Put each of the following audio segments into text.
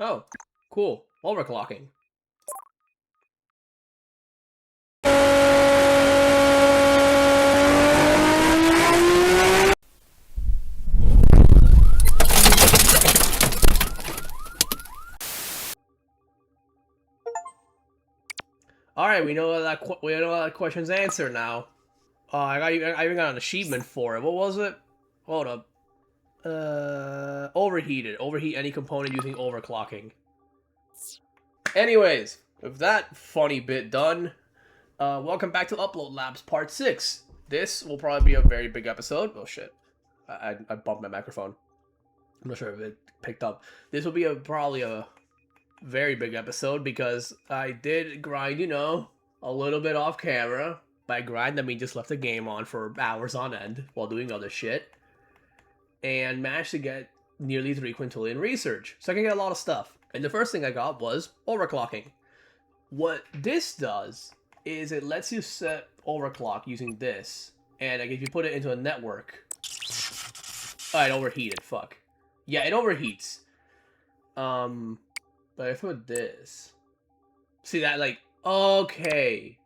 Oh, cool. Overclocking. All right, we know that question's answered now. I even got an achievement for it. What was it? Hold up. Overheated. Overheat any component using overclocking. Anyways, with that funny bit done, welcome back to Upload Labs Part 6. This will probably be a very big episode. Oh shit. I bumped my microphone. I'm not sure if it picked up. This will be probably a very big episode because I did grind, a little bit off camera. By grind, I mean just left the game on for hours on end while doing other shit. And managed to get nearly 3 quintillion research. So I can get a lot of stuff. And the first thing I got was overclocking. What this does is it lets you set overclock using this. And like if you put it into a network... Oh, it overheated, fuck. Yeah, it overheats. But if I put this... See that, like, okay.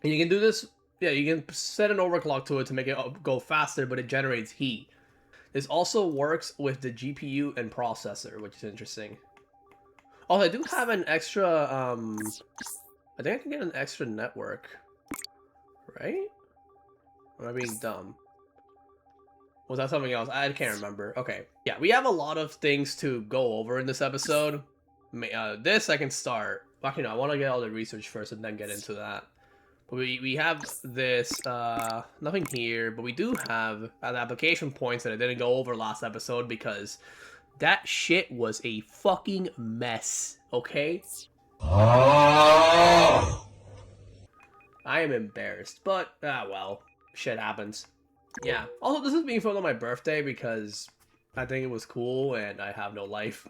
And you can do this... Yeah, you can set an overclock to it to make it go faster, but it generates heat. This also works with the GPU and processor, which is interesting. Also, I do have an extra, I think I can get an extra network. Right? Or am I being dumb? Was that something else? I can't remember. Okay. Yeah, we have a lot of things to go over in this episode. This I can start. Actually, no, I want to get all the research first and then get into that. But we have this, nothing here, but we do have an application points that I didn't go over last episode because that shit was a fucking mess, okay? I am embarrassed, but, well, shit happens. Yeah, also this is being filmed on my birthday because I think it was cool and I have no life.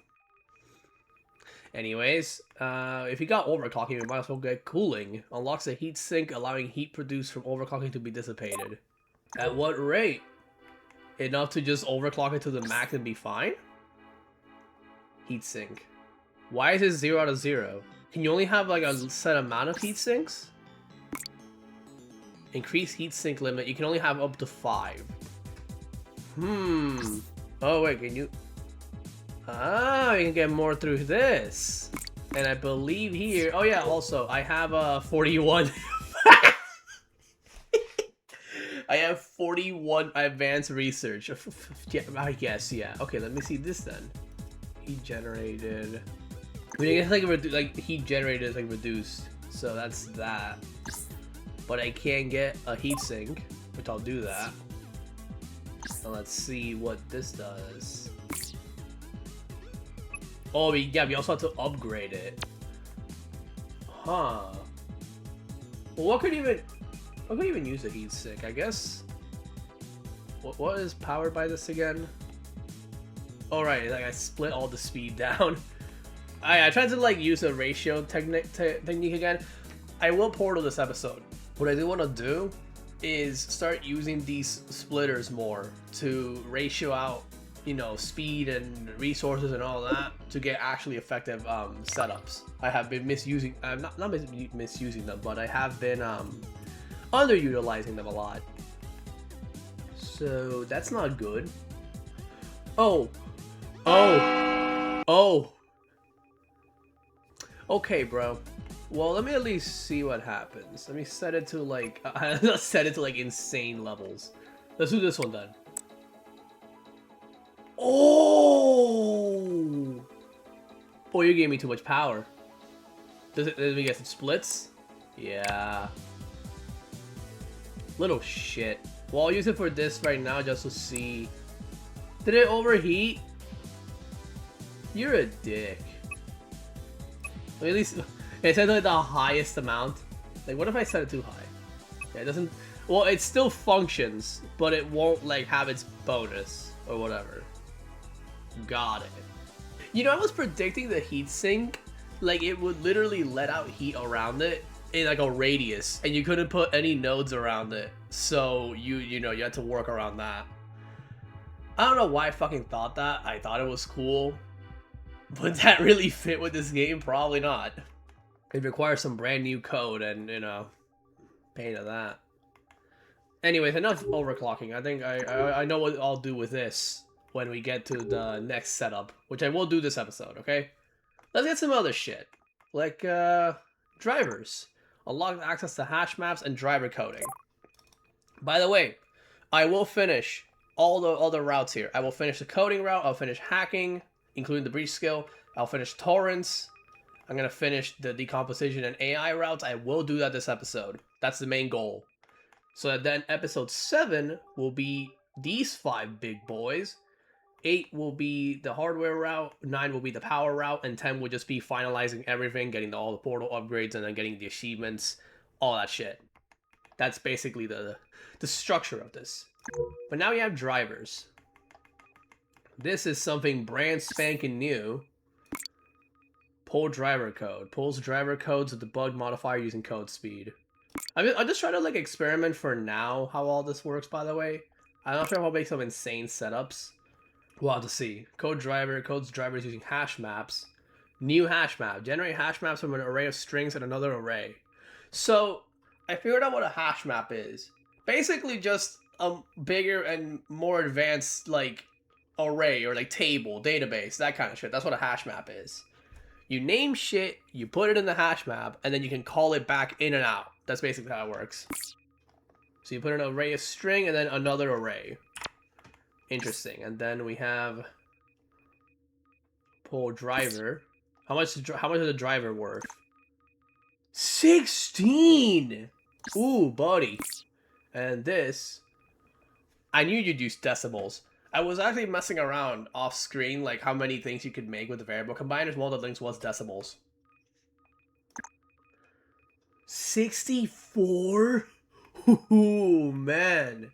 Anyways, if you got overclocking, you might as well get cooling. Unlocks a heat sink, allowing heat produced from overclocking to be dissipated. At what rate? Enough to just overclock it to the max and be fine? Heat sink. Why is it 0 out of 0? Can you only have like a set amount of heat sinks? Increase heat sink limit. You can only have up to 5. Oh wait, can you... Ah, you can get more through this. And I believe here... Oh yeah, also, I have a 41... I have 41 advanced research. Yeah, I guess, yeah. Okay, let me see this then. Heat generated... I mean, I guess like heat generated is like reduced. So that's that. But I can get a heatsink, which I'll do that. So let's see what this does. Oh, yeah, we also have to upgrade it. Huh. Well, what could even use a heatsink? I guess. What is powered by this again? Oh, right, like I split all the speed down. I tried to like use a ratio technique again. I will portal this episode. What I do want to do is start using these splitters more to ratio out, speed and resources and all that to get actually effective setups. I have been misusing, not misusing them, but I have been underutilizing them a lot. So that's not good. Oh. Okay, bro. Well, let me at least see what happens. Let me set it to like, set it to like insane levels. Let's do this one then. Oh! Oh, you gave me too much power. Does we get some splits? Yeah. Little shit. Well, I'll use it for this right now just to see. Did it overheat? You're a dick. At least it said like the highest amount. Like, what if I set it too high? Yeah, it doesn't. Well, it still functions, but it won't like have its bonus or whatever. Got it. I was predicting the heatsink, like it would literally let out heat around it in like a radius, and you couldn't put any nodes around it. So you had to work around that. I don't know why I fucking thought that. I thought it was cool. Would that really fit with this game? Probably not. It requires some brand new code and, you know, pain of that. Anyways, enough overclocking. I think I know what I'll do with this when we get to the next setup, which I will do this episode, okay? Let's get some other shit. Like, drivers. Unlock access to hash maps and driver coding. By the way, I will finish all the other routes here. I will finish the coding route, I'll finish hacking, including the breach skill, I'll finish torrents, I'm gonna finish the decomposition and AI routes. I will do that this episode. That's the main goal. So that then episode 7 will be these 5 big boys. 8 will be the hardware route, 9 will be the power route, and 10 will just be finalizing everything, getting all the portal upgrades, and then getting the achievements, all that shit. That's basically the structure of this. But now you have drivers. This is something brand spanking new. Pull driver code. Pulls driver codes with the bug modifier using code speed. I'm just trying to like experiment for now how all this works, by the way. I'm not sure if I'll make some insane setups. We'll have to see. Code driver. Codes drivers using hash maps. New hash map. Generate hash maps from an array of strings and another array. So, I figured out what a hash map is. Basically just a bigger and more advanced, like, array or, like, table, database, that kind of shit. That's what a hash map is. You name shit, you put it in the hash map, and then you can call it back in and out. That's basically how it works. So you put an array of string and then another array. Interesting. And then we have pull driver. How much is the driver worth? 16! Ooh, buddy. And this, I knew you'd use decimals. I was actually messing around off screen, like how many things you could make with the variable combiners. One of the links was decimals. 64? Ooh, man.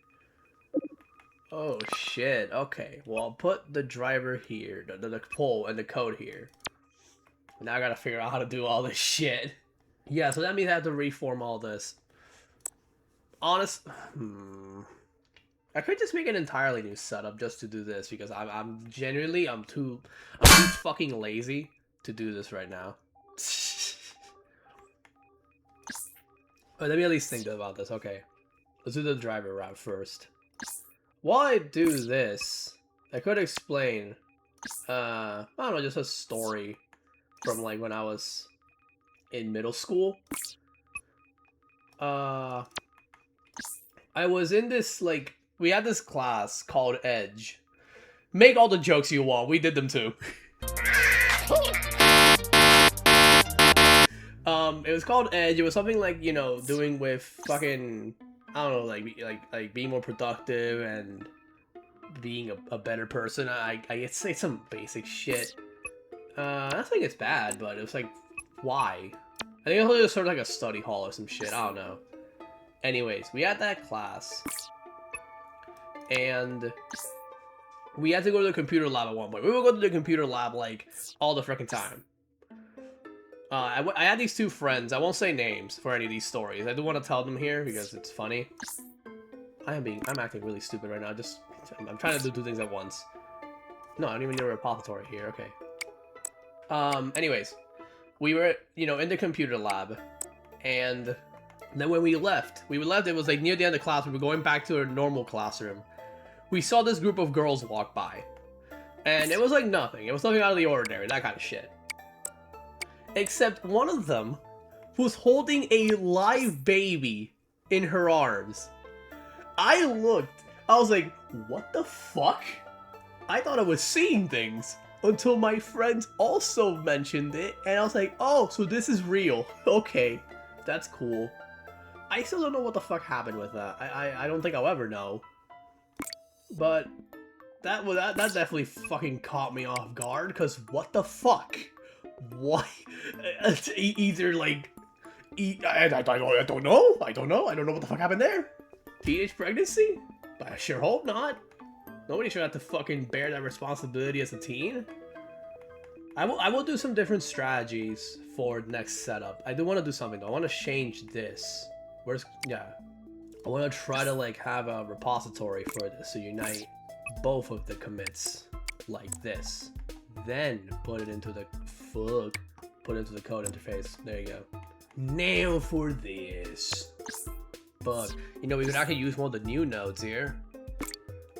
Oh, shit. Okay, well, I'll put the driver here, the pull and the code here. Now I gotta figure out how to do all this shit. Yeah, so that means I have to reform all this. I could just make an entirely new setup just to do this because I'm genuinely too fucking lazy to do this right now. But let me at least think about this. Okay, let's do the driver route first. While I do this, I could explain, I don't know, just a story from like when I was in middle school. I was in this, like, we had this class called Edge. Make all the jokes you want, we did them too. It was called Edge. It was something like, you know, doing with fucking, I don't know, like being more productive and being a better person. I say some basic shit. I don't think it's bad, but it was like, why? I think it was just sort of like a study hall or some shit. I don't know. Anyways, we had that class, and we had to go to the computer lab at one point. We would go to the computer lab like all the freaking time. I had these 2 friends. I won't say names for any of these stories. I do want to tell them here because it's funny. I'm acting really stupid right now. I'm trying to do 2 things at once. No, I don't even need a repository here. Okay. Anyways, we were, you know, in the computer lab, and then when we left, it was like near the end of class. We were going back to our normal classroom. We saw this group of girls walk by, and it was like nothing. It was nothing out of the ordinary, that kind of shit. Except one of them was holding a live baby in her arms. I looked, I was like, what the fuck? I thought I was seeing things until my friends also mentioned it, and I was like, oh, so this is real. Okay, that's cool. I still don't know what the fuck happened with that. I don't think I'll ever know. But that definitely fucking caught me off guard, because what the fuck? Why? Either like, I don't know. I don't know what the fuck happened there. Teenage pregnancy? I sure hope not. Nobody should have to fucking bear that responsibility as a teen. I will do some different strategies for next setup. I do want to do something though. I want to change this. I want to try to like have a repository for this, so unite both of the commits like this. then put it into the code interface. There you go. Now for this. But you know, we could actually use one of the new nodes here.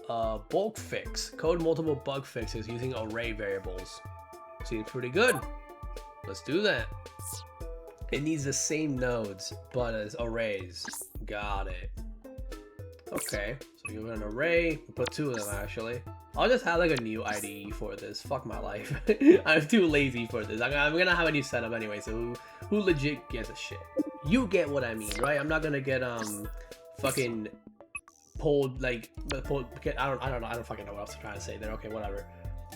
Bulk fix. Code multiple bug fixes using array variables. Seems pretty good. Let's do that. It needs the same nodes, but as arrays. Got it. Okay, so give it an array. We'll put 2 of them actually. I'll just have like a new IDE for this. Fuck my life. I'm too lazy for this. I'm gonna have a new setup anyway, so who legit gives a shit? You get what I mean, right? I'm not gonna get fucking pulled like I don't fucking know what else I'm trying to say there. Okay, whatever.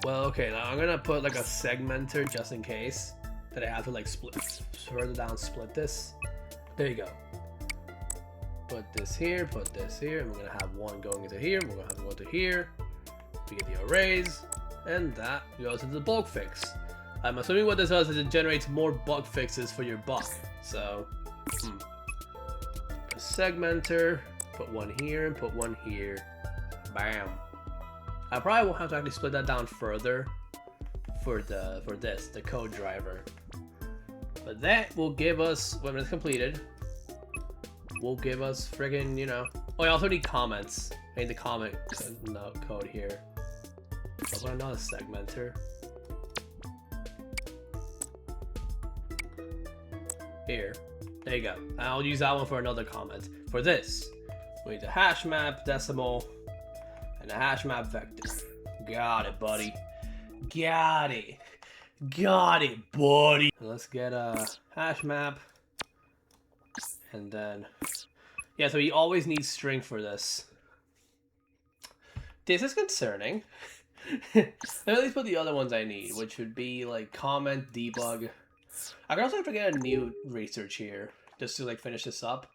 Well, okay, now I'm gonna put like a segmenter just in case that I have to like split further down, split this. There you go. Put this here, and we're gonna have one going into here, we're gonna have one to here. We get the arrays, and that goes into the bulk fix. I'm assuming what this does is it generates more bug fixes for your bug. So, a segmenter, put one here, and put one here. Bam. I probably will have to actually split that down further for the code driver. But that will give us, when it's completed, will give us friggin', you know. Oh, I also need comments. I need the comment code here. I'll put another segmenter. Here. There you go. I'll use that one for another comment. For this, we need a hash map decimal and a hash map vector. Got it, buddy. Got it. Got it, buddy. Let's get a hash map. And then, yeah, so we always need string for this. This is concerning. At least put the other ones I need, which would be like comment, debug. I can also forget a new research here, just to like finish this up.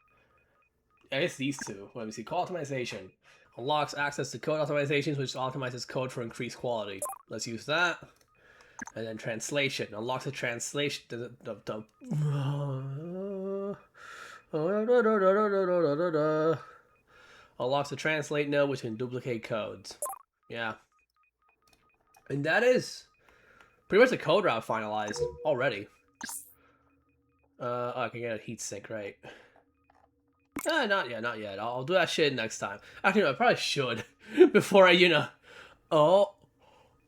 I guess these two. Let me see. Code optimization unlocks access to code optimizations, which optimizes code for increased quality. Let's use that. And then translation unlocks the translation. Unlocks the translate node, which can duplicate codes. Yeah. And that is pretty much the code route finalized already. Oh, I can get a heat sink, right? Not yet. I'll do that shit next time. Actually, no, I probably should before I, you know.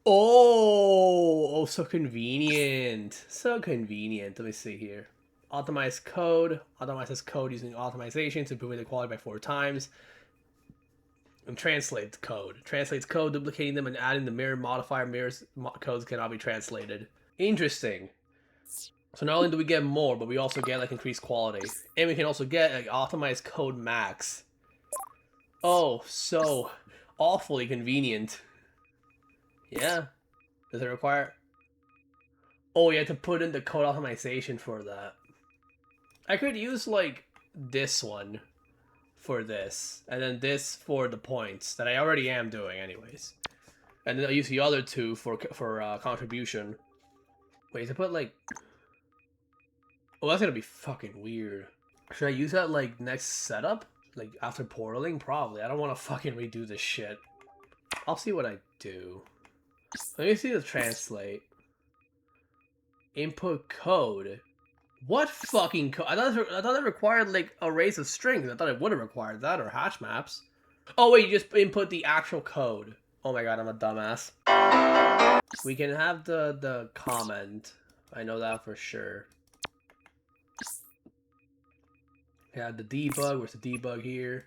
Oh, so convenient. So convenient. Let me see here. Optimize code. Optimizes code using optimizations, improving the quality by 4 times. And translates code. Translates code, duplicating them and adding the mirror modifier. Mirrors codes cannot be translated. Interesting. So not only do we get more, but we also get like increased quality. And we can also get like optimized code max. Oh, so awfully convenient. Yeah. Does it require... Oh, you have to put in the code optimization for that. I could use like this one for this, and then this for the points that I already am doing anyways. And then I'll use the other two for contribution. Wait, to put like... Oh, that's gonna be fucking weird. Should I use that like next setup? Like after portaling? Probably. I don't want to fucking redo this shit. I'll see what I do. Let me see the translate. Input code. What fucking code? I thought it required like arrays of strings. I thought it would have required that, or hash maps. Oh wait, you just input the actual code. Oh my god, I'm a dumbass. We can have the comment. I know that for sure. Yeah, the debug. Where's the debug here?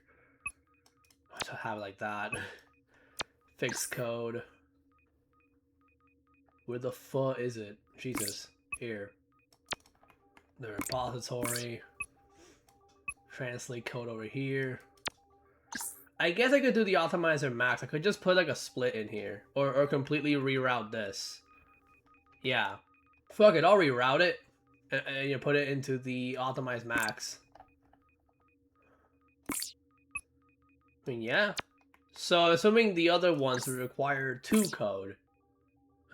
I'll have it like that. Fix code. Where the fuck is it? Jesus. Here. The repository. Translate code over here. I guess I could do the optimizer max. I could just put like a split in here. Or completely reroute this. Yeah. Fuck it, I'll reroute it. And you put it into the optimized max. I mean, yeah. So, assuming the other ones require 2 code.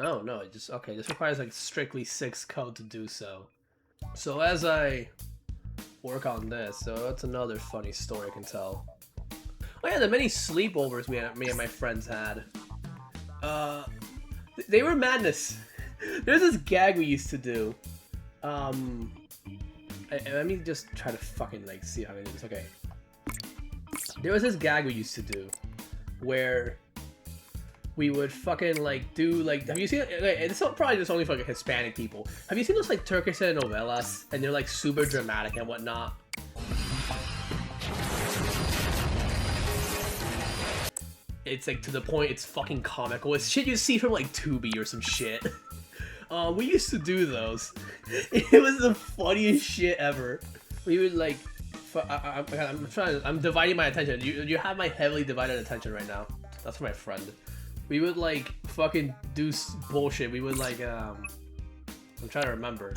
Oh, no, it just, okay, this requires like strictly 6 code to do so. So as I work on this, so that's another funny story I can tell. Oh yeah, the many sleepovers me and my friends had. They were madness. There's this gag we used to do. Let me just try to fucking like see how to do this. Okay. There was this gag we used to do where we would fucking like do like, have you seen, it's probably just only for like Hispanic people. Have you seen those like Turkish telenovelas and they're like super dramatic and whatnot? It's like to the point it's fucking comical. It's shit you see from like Tubi or some shit. We used to do those. It was the funniest shit ever. We would like, I'm dividing my attention. You have my heavily divided attention right now. That's for my friend. We would like fucking do bullshit. We would like, I'm trying to remember.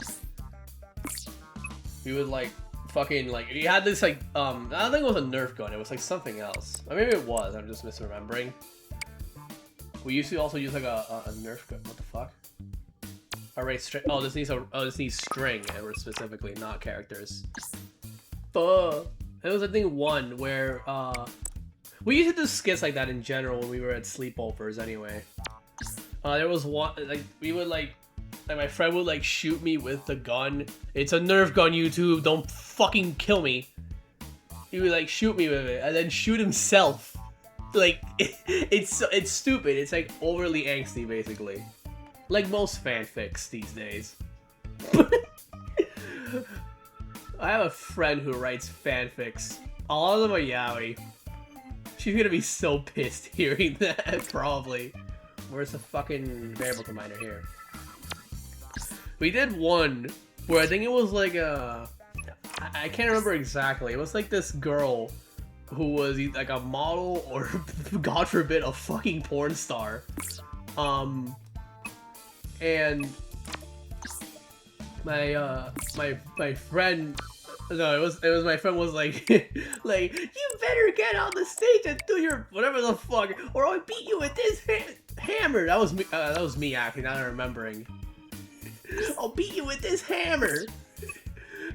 We would like fucking like, you had this like, I don't think it was a Nerf gun. It was like something else. Or maybe it was. I'm just misremembering. We used to also use like a Nerf gun. What the fuck? Alright, string. Oh, this needs string, and we're specifically not characters. Fuck. It was I think one where we used to do skits like that in general when we were at sleepovers anyway. There was one like we would like my friend would like shoot me with the gun. It's a Nerf gun, YouTube. Don't fucking kill me. He would like shoot me with it and then shoot himself. Like it's stupid. It's like overly angsty basically. Like most fanfics these days. I have a friend who writes fanfics. A lot of them are yaoi. She's gonna be so pissed hearing that, probably. Where's the fucking variable combiner here? We did one where I think it was like a... I can't remember exactly. It was like this girl who was like a model or, God forbid, a fucking porn star. And my friend, no, it was my friend was like like, you better get on the stage and do your whatever the fuck, or I'll beat you with this hammer. That was me actually. Now I'm remembering. I'll beat you with this hammer.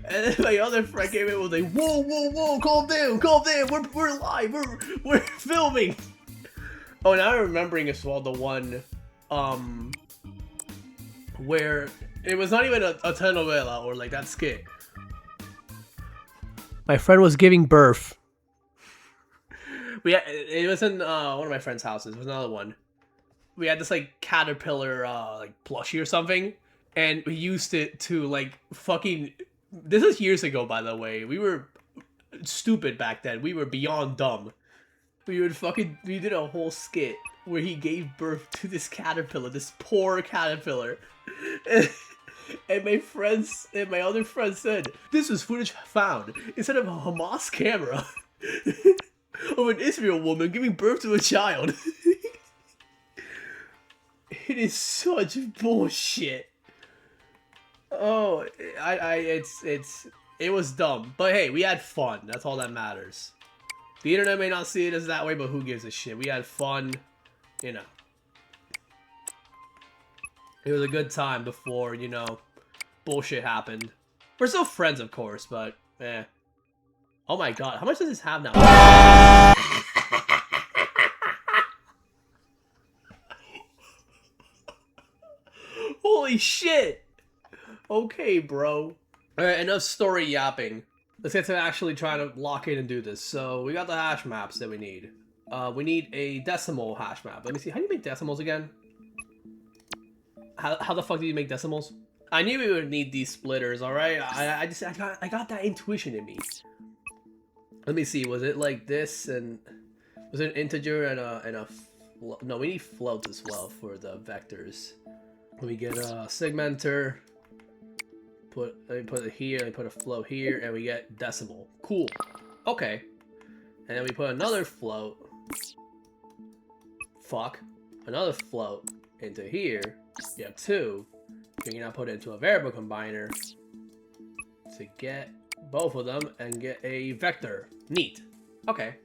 And then my other friend came in and was like, whoa, whoa, whoa, calm down, we're live, we're filming. Oh, now I'm remembering as well the one, where it was not even a telenovela or like that skit. My friend was giving birth. It was in one of my friend's houses. It was another one. We had this like caterpillar like plushie or something, and we used it to like fucking. This is years ago, by the way. We were stupid back then. We were beyond dumb. We did a whole skit where he gave birth to this caterpillar, this poor caterpillar. And my other friend said, this was footage found instead of a Hamas camera of an Israel woman giving birth to a child. It is such bullshit. Oh, it was dumb. But hey, we had fun. That's all that matters. The internet may not see it as that way, but who gives a shit? We had fun, you know. It was a good time before, you know, bullshit happened. We're still friends, of course, but, eh. Oh my god, how much does this have now? Holy shit! Okay, bro. Alright, enough story yapping. Let's get to actually trying to lock in and do this. So, we got the hash maps that we need. We need a decimal hash map. Let me see, how do you make decimals again? How the fuck do you make decimals? I knew we would need these splitters, alright? I got that intuition in me. Let me see, was it like this and... Was it an integer and a no, we need floats as well for the vectors. Let me get a segmenter. Let me put it here, let me put a float here, and we get decimal. Cool. Okay. And then we put another float. Fuck. Another float into here. You have two. You can now put it into a variable combiner to get both of them and get a vector. Neat. Okay.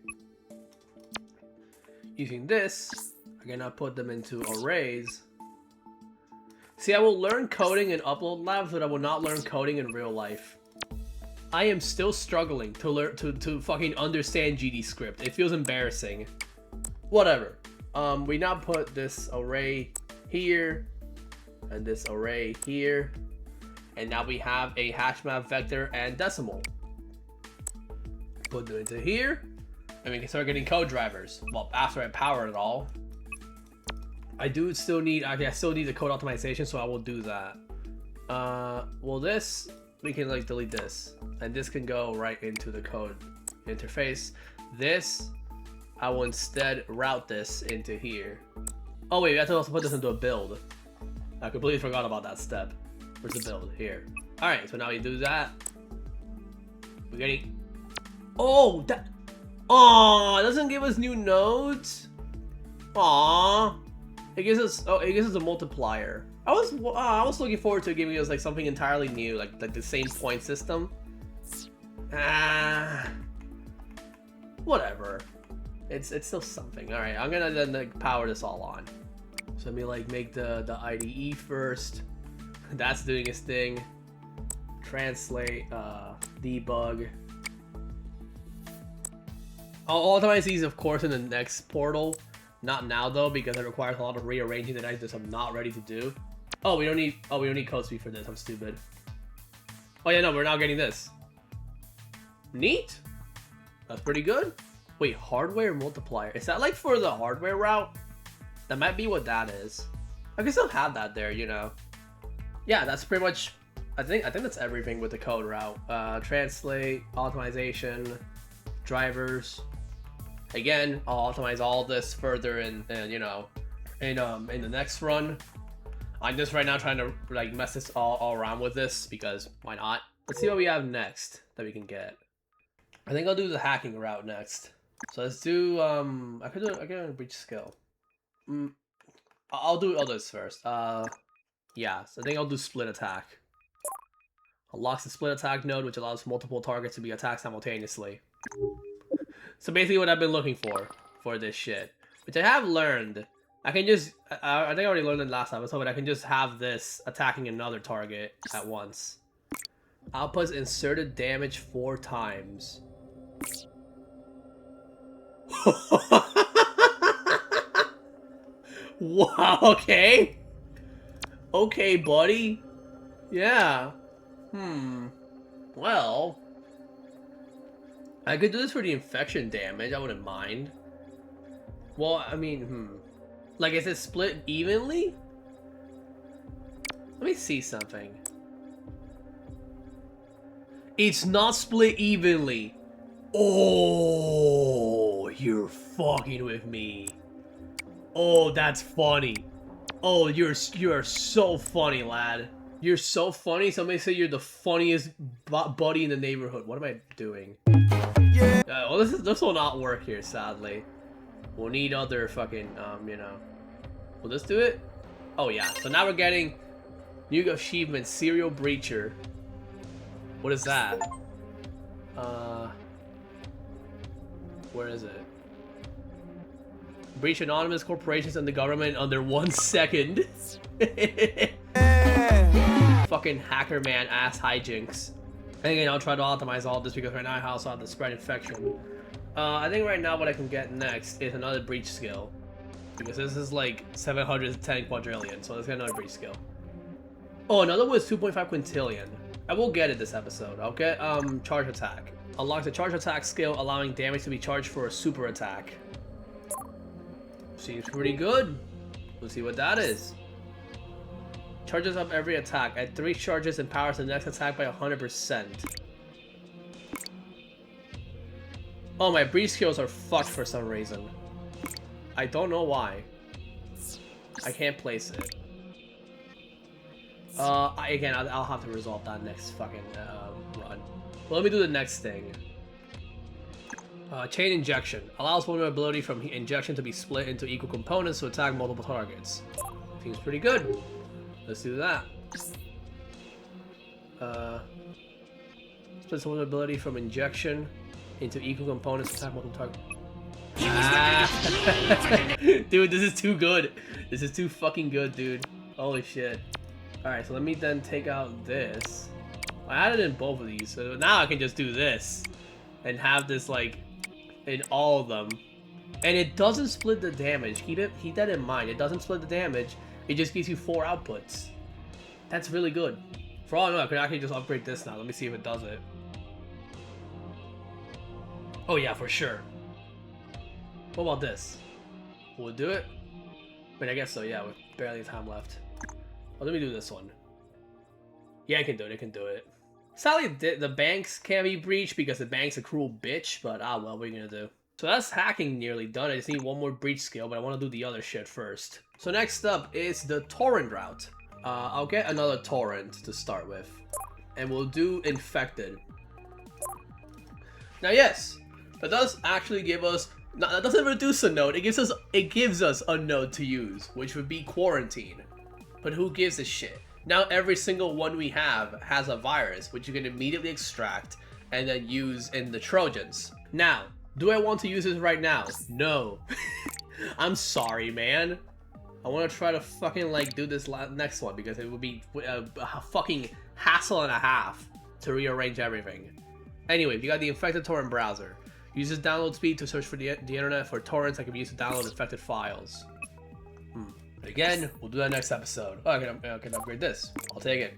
Using this, I can now put them into arrays. See, I will learn coding in Upload Labs, but I will not learn coding in real life. I am still struggling to learn to fucking understand GDScript. It feels embarrassing. Whatever. We now put this array here. and this array here. And now we have a hash map vector and decimal. Put it into here, and we can start getting code drivers. Well, after I power it all. I still need the code optimization, so I will do that. Well, this, we can like delete this, and this can go right into the code interface. This, I will instead route this into here. Oh wait, we have to also put this into a build. I completely forgot about that step. Where's the build? Here. Alright, so now we do that. We're getting... Oh, that... Aw, it doesn't give us new nodes? Aw. It gives us... Oh, it gives us a multiplier. I was looking forward to giving us like something entirely new, like the same point system. Whatever. It's still something. Alright, I'm gonna then like, power this all on. So let me like make the IDE first. That's doing its thing. Translate, debug. I'll optimize these, of course, in the next portal. Not now though, because it requires a lot of rearranging that I just am not ready to do. Oh, we don't need code speed for this. I'm stupid. Oh yeah, no, we're now getting this. Neat. That's pretty good. Wait, hardware multiplier. Is that like for the hardware route? That might be what that is. I can still have that there, you know. Yeah, that's pretty much. I think that's everything with the code route. Translate, optimization, drivers. Again, I'll optimize all this further in you know, in the next run. I'm just right now trying to like mess this all around with this because why not? Let's see what we have next that we can get. I think I'll do the hacking route next. So let's do I could do a breach skill. I'll do others first. Yeah, so I think I'll do split attack. Unlocks the split attack node, which allows multiple targets to be attacked simultaneously. So basically what I've been looking for this shit, which I have learned. I can just, I think I already learned it last episode, but I can just have this attacking another target at once. Outputs inserted damage 4 times. Wow, okay. Okay, buddy. Yeah. Well, I could do this for the infection damage, I wouldn't mind. Well, I mean, like, is it split evenly? Let me see something. It's not split evenly. Oh, you're fucking with me. Oh, that's funny. Oh, you're so funny, lad. You're so funny. Somebody say you're the funniest buddy in the neighborhood. What am I doing? Yeah. Well, this will not work here, sadly. We'll need other fucking you know. Will this do it? Oh yeah. So now we're getting new achievement, serial breacher. What is that? Where is it? Breach anonymous corporations and the government under 1 second. Fucking hacker man ass hijinks. And again, I'll try to optimize all this because right now I also have the spread infection. I think right now what I can get next is another breach skill. Because this is like 710 quadrillion, so let's get another breach skill. Oh, another one is 2.5 quintillion. I will get it this episode. I'll get charge attack. Unlock the charge attack skill, allowing damage to be charged for a super attack. Seems pretty good. Let's see what that is. Charges up every attack. At 3 charges and powers the next attack by 100%. Oh, my breach skills are fucked for some reason. I don't know why. I can't place it. Again, I'll have to resolve that next fucking run. Well, let me do the next thing. Chain injection. Allows vulnerability from injection to be split into equal components to attack multiple targets. Seems pretty good. Let's do that. Split vulnerability from injection into equal components to attack multiple targets. Ah. Dude, this is too good. This is too fucking good, dude. Holy shit. Alright, so let me then take out this. I added in both of these, so now I can just do this. And have this, like, in all of them. And it doesn't split the damage. Keep that in mind. It doesn't split the damage, It just gives you 4 outputs. That's really good. For all I know, I could actually just upgrade this now. Let me see if it does it. Oh yeah, for sure. What about this? Will it do it? I mean, I guess so, yeah, with barely any time left. Well, let me do this one. Yeah, I can do it, Sadly, the banks can't be breached because the bank's a cruel bitch, but well, what are you gonna do? So that's hacking nearly done. I just need one more breach skill, but I want to do the other shit first. So next up is the torrent route. I'll get another torrent to start with. And we'll do infected. Now yes, that does actually give us, that doesn't reduce a node, it gives us a node to use, which would be quarantine. But who gives a shit? Now every single one we have has a virus, which you can immediately extract and then use in the Trojans. Now, do I want to use this right now? No. I'm sorry, man. I want to try to fucking like do this next one because it would be a fucking hassle and a half to rearrange everything. Anyway, you got the infected torrent browser. Uses download speed to search for the internet for torrents that can be used to download infected files. But again, we'll do that next episode. Oh, I can upgrade this. I'll take it.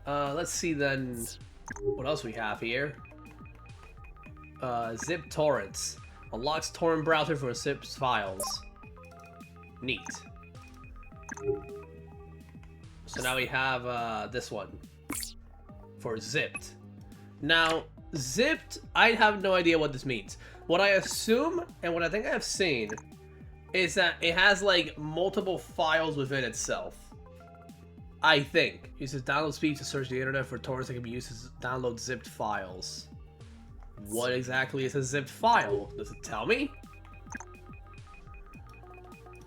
Let's see then what else we have here. Zip torrents. Unlocks torrent browser for zip files. Neat. So now we have this one for zipped. Now, zipped, I have no idea what this means. What I assume, and what I think I've seen, is that it has like multiple files within itself. I think. Uses download speed to search the internet for torrents that can be used to download zipped files. What exactly is a zipped file? Does it tell me?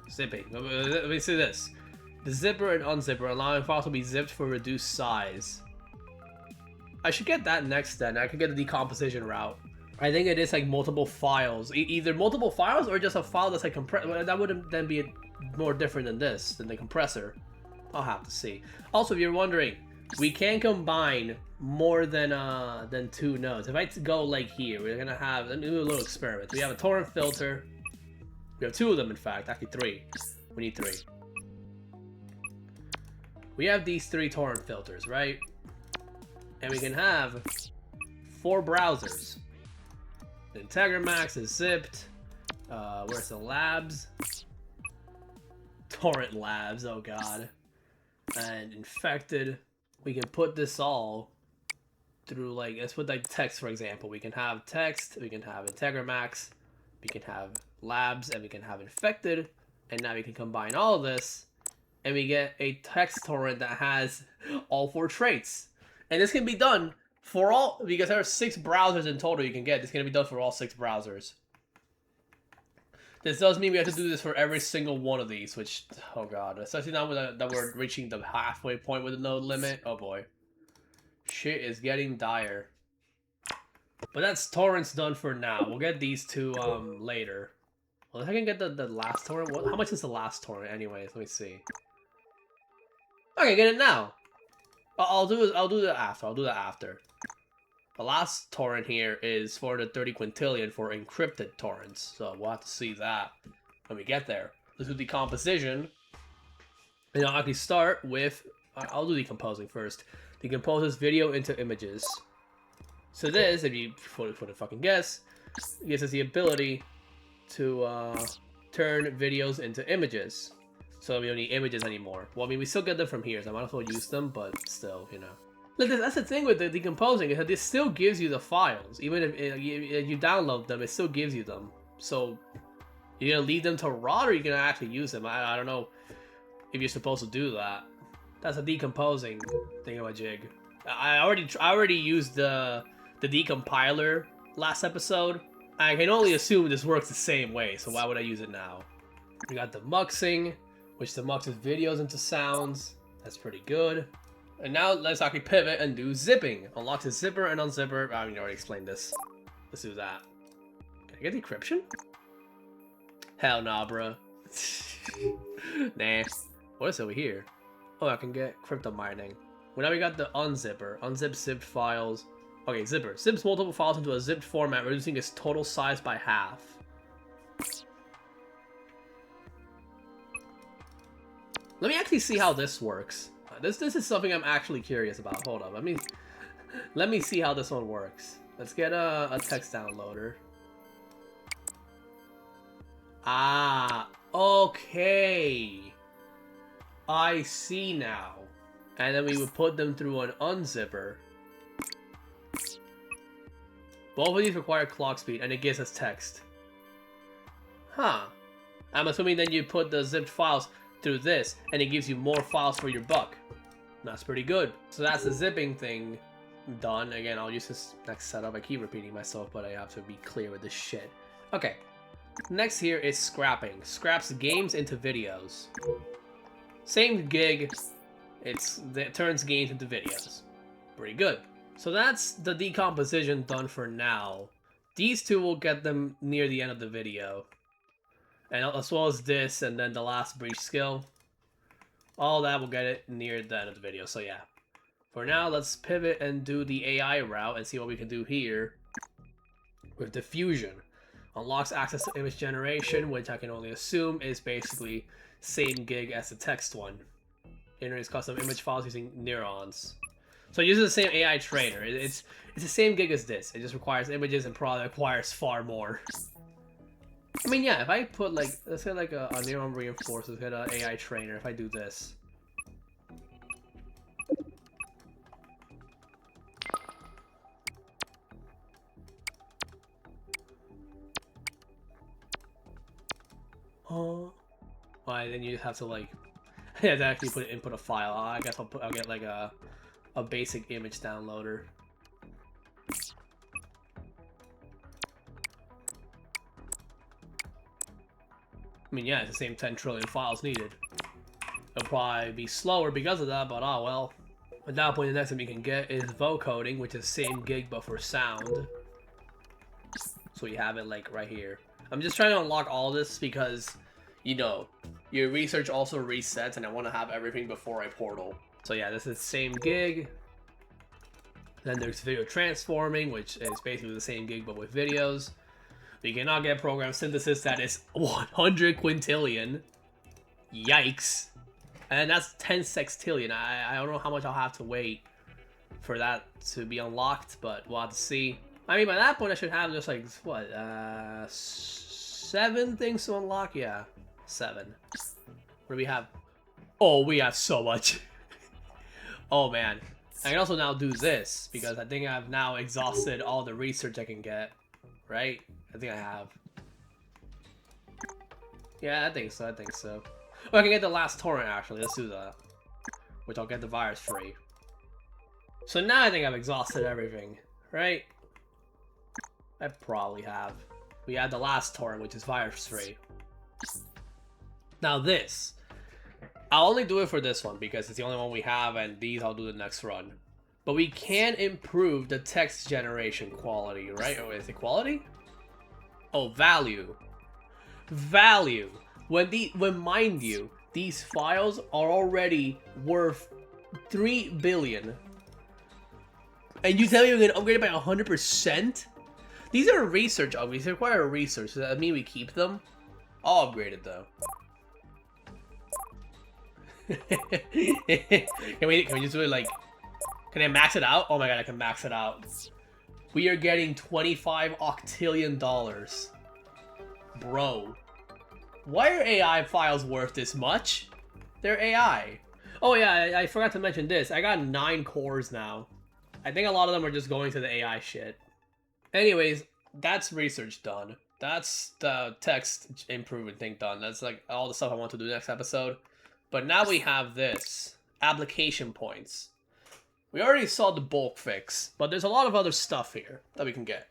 Zipping. Let me see this. The zipper and unzipper, allowing files to be zipped for reduced size. I should get that next then. I could get the decomposition route. I think it is like multiple files. Either multiple files or just a file that's like compressed. That would then be more different than this, than the compressor. I'll have to see. Also, if you're wondering, we can combine more than 2 nodes. If I go like here, we're gonna have, let me do a little experiment. We have a torrent filter. We have 2 of them, in fact, actually 3. We need 3. We have these 3 torrent filters, right? And we can have 4 browsers. The Integramax is zipped. Where's the labs? Torrent labs, oh god. And infected. We can put this all through, like, let's put like text, for example. We can have text, we can have Integramax, we can have labs, and we can have infected. And now we can combine all of this, and we get a text torrent that has all 4 traits. And this can be done for all, because there are 6 browsers in total you can get. This can be done for all 6 browsers. This does mean we have to do this for every single one of these, which, oh god, especially now that we're reaching the halfway point with the node limit. Oh boy. Shit is getting dire. But that's torrents done for now. We'll get these 2 later. Well, if I can get the last torrent, how much is the last torrent anyways? Let me see. Okay, get it now. I'll do that after. The last torrent here is for the 30 quintillion for encrypted torrents, so we'll have to see that when we get there. Let's do decomposition, and I'll actually start with, I'll do decomposing first. Decomposes video into images. So this, if you for the fucking guess, gives us the ability to turn videos into images. So we don't need images anymore. Well, I mean, we still get them from here, so I might as well use them, but still, you know. That's the thing with the decomposing, is that this still gives you the files. Even if you download them, it still gives you them. So, you're gonna leave them to rot, or you're gonna actually use them? I don't know if you're supposed to do that. That's a decomposing thingamajig. I already used the decompiler last episode. I can only assume this works the same way, so why would I use it now? We got the muxing, which demuxes videos into sounds. That's pretty good. And now let's actually pivot and do zipping. Unlocks the zipper and unzipper. I mean, I already explained this. Let's do that. Can I get decryption? Hell nah, bruh. Nah. What is over here? Oh, I can get crypto mining. Well, now we got the unzipper. Unzip zipped files. Okay, zipper. Zips multiple files into a zipped format, reducing its total size by half. actually see how this works. This is something I'm actually curious about. Hold on, let me see how this one works. Let's get a text downloader. Ah, okay. I see now. And then we would put them through an unzipper. Both of these require clock speed, and it gives us text. Huh. I'm assuming then you put the zipped files through this, and it gives you more files for your buck. That's pretty good. So that's the zipping thing done. Again, I'll use this next setup. I keep repeating myself, but I have to be clear with this shit. Okay. Next here is scrapping. Scraps games into videos. Same gig. It turns games into videos. Pretty good. So that's the decomposition done for now. These two will get them near the end of the video. And as well as this, and then the last breach skill. All that will get it near the end of the video, so yeah. For now, let's pivot and do the AI route and see what we can do here. With diffusion. Unlocks access to image generation, which I can only assume is basically same gig as the text one. Generates custom image files using neurons. So it uses the same AI trainer. It's the same gig as this. It just requires images and probably requires far more. I mean, yeah, if I put like, let's say like a neuron reinforcer, let's get an AI trainer, if I do this. Oh. Well, then you have to like, you have to actually input a file. I guess I'll get like a basic image downloader. I mean, yeah, it's the same 10 trillion files needed. It'll probably be slower because of that, but oh well. At that point, the next thing we can get is vocoding, which is same gig but for sound. So you have it like right here. I'm just trying to unlock all this because, you know, your research also resets and I want to have everything before I portal. So yeah, this is same gig. Then there's video transforming, which is basically the same gig but with videos. You cannot get program synthesis that is 100 quintillion. Yikes. And that's 10 sextillion. I don't know how much I'll have to wait for that to be unlocked, but we'll have to see. I mean, by that point I should have just like, what, 7 things to unlock? Yeah, 7. What do we have? Oh, we have so much. Oh man. I can also now do this, because I think I've now exhausted all the research I can get. Right? I think I have. Yeah, I think so. Oh, I can get the last torrent actually, let's do that. Which I'll get the virus free. So now I think I've exhausted everything, right? I probably have. We had the last torrent, which is virus free. Now this. I'll only do it for this one because it's the only one we have, and these I'll do the next run. But we can improve the text generation quality, right? Oh, is it quality? Oh, value. Value. When mind you, these files are already worth 3 billion. And you tell me we're gonna upgrade it by 100%? These are research upgrades. They require research. Does that mean we keep them? I'll upgrade it though. Can we just do it like... Can I max it out? Oh my god, I can max it out. We are getting $25 octillion. Bro. Why are AI files worth this much? They're AI. Oh yeah, I forgot to mention this. I got 9 cores now. I think a lot of them are just going to the AI shit. Anyways, that's research done. That's the text improvement thing done. That's like all the stuff I want to do next episode. But now we have this. Application points. We already saw the bulk fix, but there's a lot of other stuff here that we can get.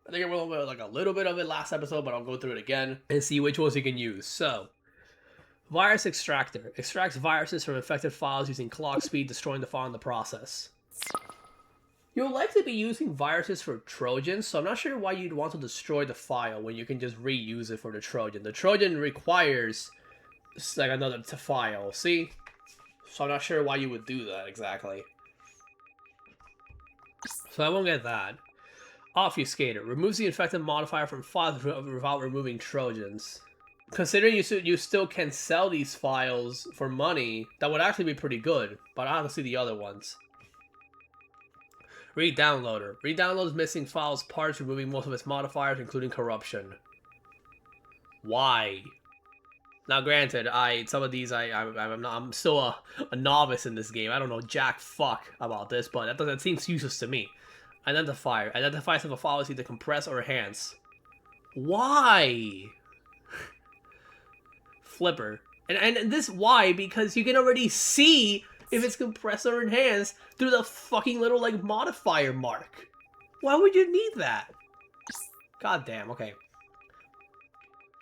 I think I went over like a little bit of it last episode, but I'll go through it again and see which ones you can use. So, virus extractor. Extracts viruses from infected files using clock speed, destroying the file in the process. You'll likely be using viruses for Trojans, so I'm not sure why you'd want to destroy the file when you can just reuse it for the Trojan. The Trojan requires like another file, see? So I'm not sure why you would do that exactly. So I won't get that. Obfuscator. Removes the infected modifier from files without removing Trojans. considering you still can sell these files for money, that would actually be pretty good. But I have to see the other ones. Redownloader. Redownloads missing files parts, removing most of its modifiers, including corruption. Why? Now, granted, some of these I'm still a novice in this game. I don't know jack fuck about this, but that seems useless to me. Identifier. Identifies if a file is either compressed or enhanced. Why? Flipper. And this why? Because you can already see if it's compressed or enhanced through the fucking little, like, modifier mark. Why would you need that? God damn, okay.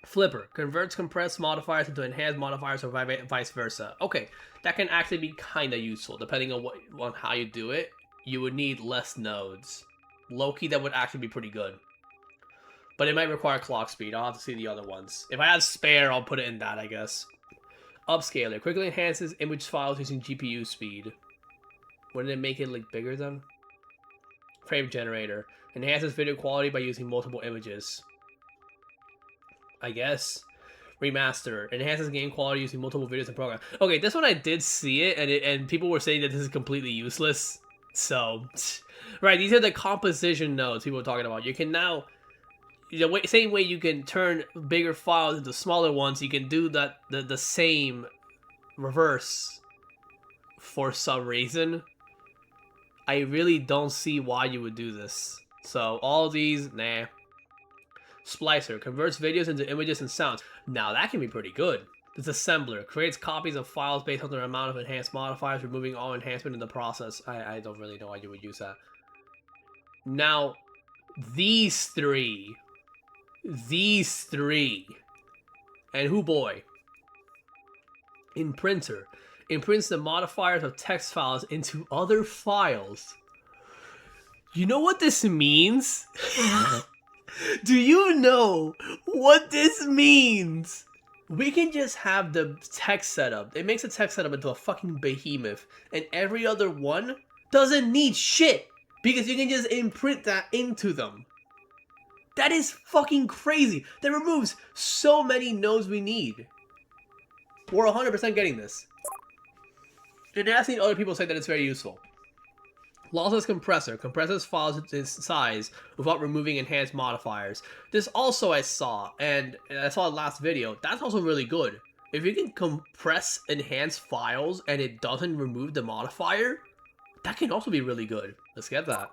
Flipper. Converts compressed modifiers into enhanced modifiers or vice versa. Okay, that can actually be kind of useful. Depending on how you do it, you would need less nodes. Low-key, that would actually be pretty good. But it might require clock speed. I'll have to see the other ones. If I have spare, I'll put it in that, I guess. Upscaler. Quickly enhances image files using GPU speed. Wouldn't it make it, like, bigger then? Frame generator. Enhances video quality by using multiple images. I guess. Remaster. Enhances game quality using multiple videos and programs. Okay, this one I did see it, and people were saying that this is completely useless. So, right, these are the composition nodes people were talking about. You can now... The same way you can turn bigger files into smaller ones, you can do that the same reverse for some reason. I really don't see why you would do this. So all these, nah. Splicer converts videos into images and sounds. Now that can be pretty good. Disassembler creates copies of files based on their amount of enhanced modifiers, removing all enhancement in the process. I don't really know why you would use that. Now, these three, and who boy, Imprinter imprints the modifiers of text files into other files. You know what this means? Do you know what this means? We can just have the text setup. It makes the text setup into a fucking behemoth, and every other one doesn't need shit because you can just imprint that into them. That is fucking crazy. That removes so many nodes we need. We're 100% getting this. And I've seen other people say that it's very useful. Lossless compressor. Compresses files in size without removing enhanced modifiers. This also I saw, and I saw the last video. That's also really good. If you can compress enhanced files and it doesn't remove the modifier, that can also be really good. Let's get that.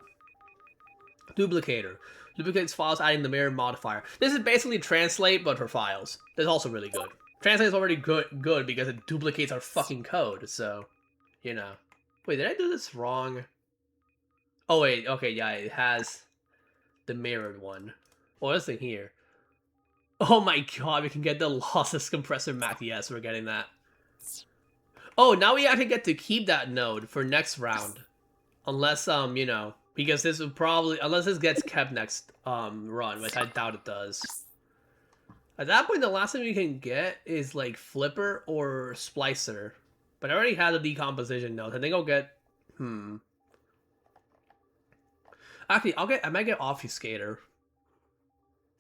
Duplicator. Duplicates files adding the mirror modifier. This is basically translate, but for files. That's also really good. Translate is already good because it duplicates our fucking code, so, you know. Wait, did I do this wrong? Oh, wait, okay, yeah, it has the mirrored one. Oh, this thing here. Oh my god, we can get the lossless compressor Mac. Yes, we're getting that. Oh, now we actually get to keep that node for next round. Unless, you know, because this would probably, unless this gets kept next run, which I doubt it does. At that point, the last thing we can get is, like, Flipper or Splicer. But I already had the decomposition node. I think I'll get, Actually, I might get Obfuscator.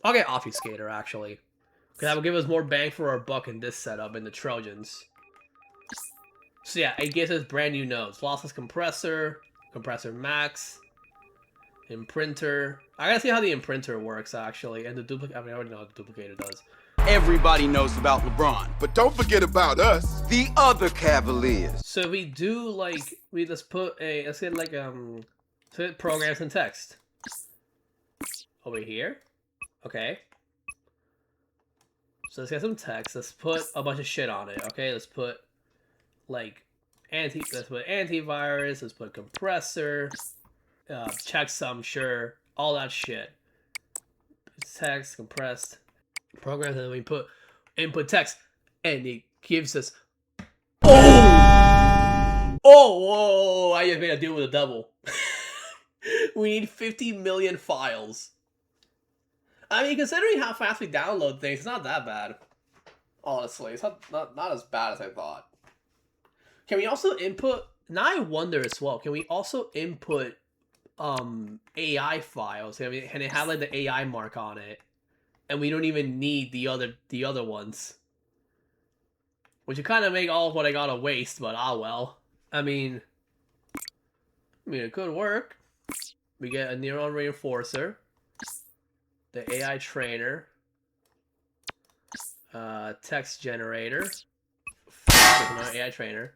I'll get Obfuscator, actually. Because that will give us more bang for our buck in this setup in the Trojans. So yeah, it gives us brand new nodes. Lossless compressor, compressor max, imprinter. I gotta see how the imprinter works, actually. And the duplicate, I mean, I already know what the duplicator does. Everybody knows about LeBron, but don't forget about us, the other Cavaliers. So if we do, like, let's get, like, so hit programs and text. Over here. Okay. So let's get some text. Let's put a bunch of shit on it. Okay, let's put like let's put antivirus, let's put compressor, checksum, sure, all that shit. Text, compressed, programs, and then we put input text, and it gives us whoa, I just made a deal with the devil. We need 50 million files. I mean, considering how fast we download things, it's not that bad. Honestly, it's not as bad as I thought. Can we also input... Now I wonder as well, can we also input AI files? Can it have, like, the AI mark on it? and we don't even need the other ones. Which would kind of make all of what I got a waste, but ah well. I mean, it could work. We get a neuron reinforcer, the AI trainer, text generator, no, AI trainer,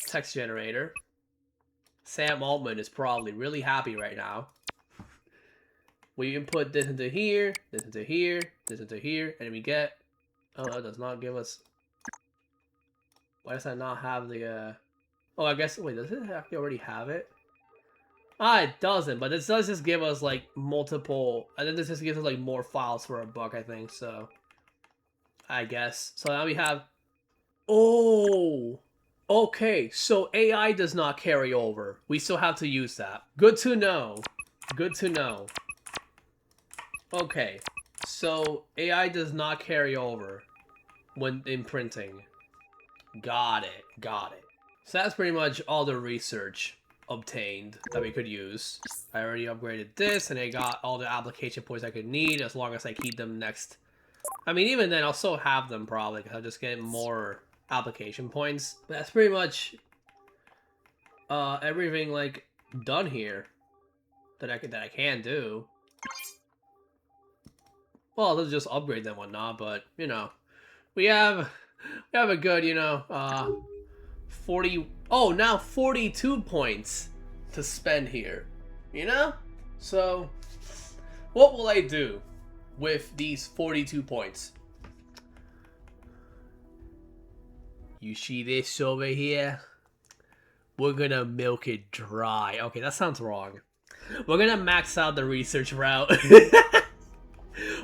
text generator. Sam Altman is probably really happy right now. We can put this into here, this into here, this into here, and we get... Oh, that does not give us... Why does that not have the... Oh, I guess... Wait, does it actually already have it? Ah, it doesn't, but this does just give us, like, multiple... I think this just gives us, like, more files for our book, I think, so... I guess. So now we have... Oh! Okay, so AI does not carry over. We still have to use that. Good to know. Good to know. Okay, so AI does not carry over when imprinting. Got it, got it. So that's pretty much all the research obtained that we could use. I already upgraded this, and I got all the application points I could need as long as I keep them next. I mean, even then, I'll still have them probably, because I'll just get more application points. But that's pretty much everything, like, done here that I can do. Well, let's just upgrade them and whatnot, but, you know, we have a good, you know, 40, oh, now 42 points to spend here, you know? So, what will I do with these 42 points? You see this over here? We're gonna milk it dry. Okay, that sounds wrong. We're gonna max out the research route.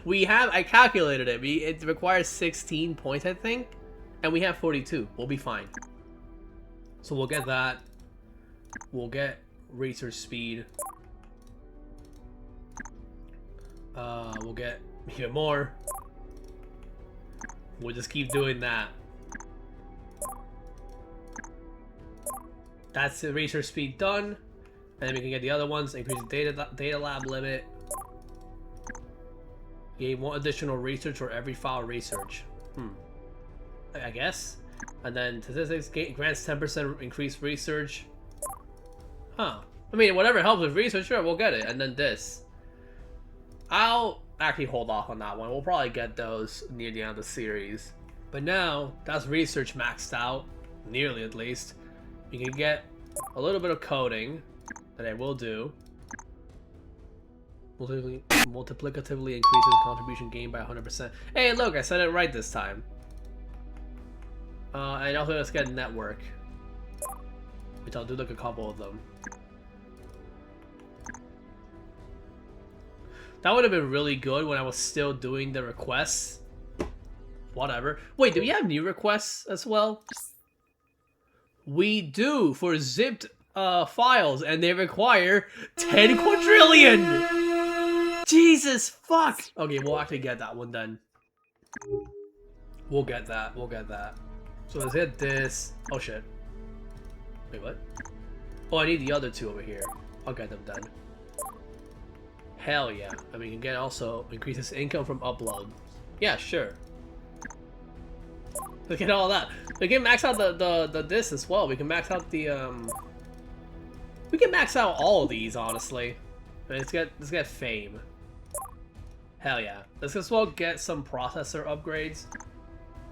I calculated it. It requires 16 points, I think. And we have 42. We'll be fine. So we'll get that. We'll get research speed. We'll get even more. We'll just keep doing that. That's the research speed done. And then we can get the other ones. Increase the data lab limit. Gain 1 additional research for every file research. I guess. And then statistics grants 10% increased research. Huh. I mean, whatever helps with research, sure, we'll get it. And then this. I'll actually hold off on that one. We'll probably get those near the end of the series. But now, that's research maxed out. Nearly, at least. You can get a little bit of coding that I will do. Multiplicatively increases contribution gain by 100%. Hey, look, I said it right this time. And also let's get network, which I'll do like a couple of them. That would have been really good when I was still doing the requests. Whatever. Wait, do we have new requests as well? We do for zipped files, and they require 10 quadrillion! Jesus fuck! Okay, we'll actually get that one then. We'll get that. We'll get that. So let's hit this. Oh shit. Wait, what? Oh, I need the other two over here. I'll get them done. Hell yeah. And we can get also increases income from upload. Yeah, sure. Look at all that. We can max out the this as well. We can max out the we can max out all of these, honestly. Let's get fame. Hell yeah. Let's as well get some processor upgrades.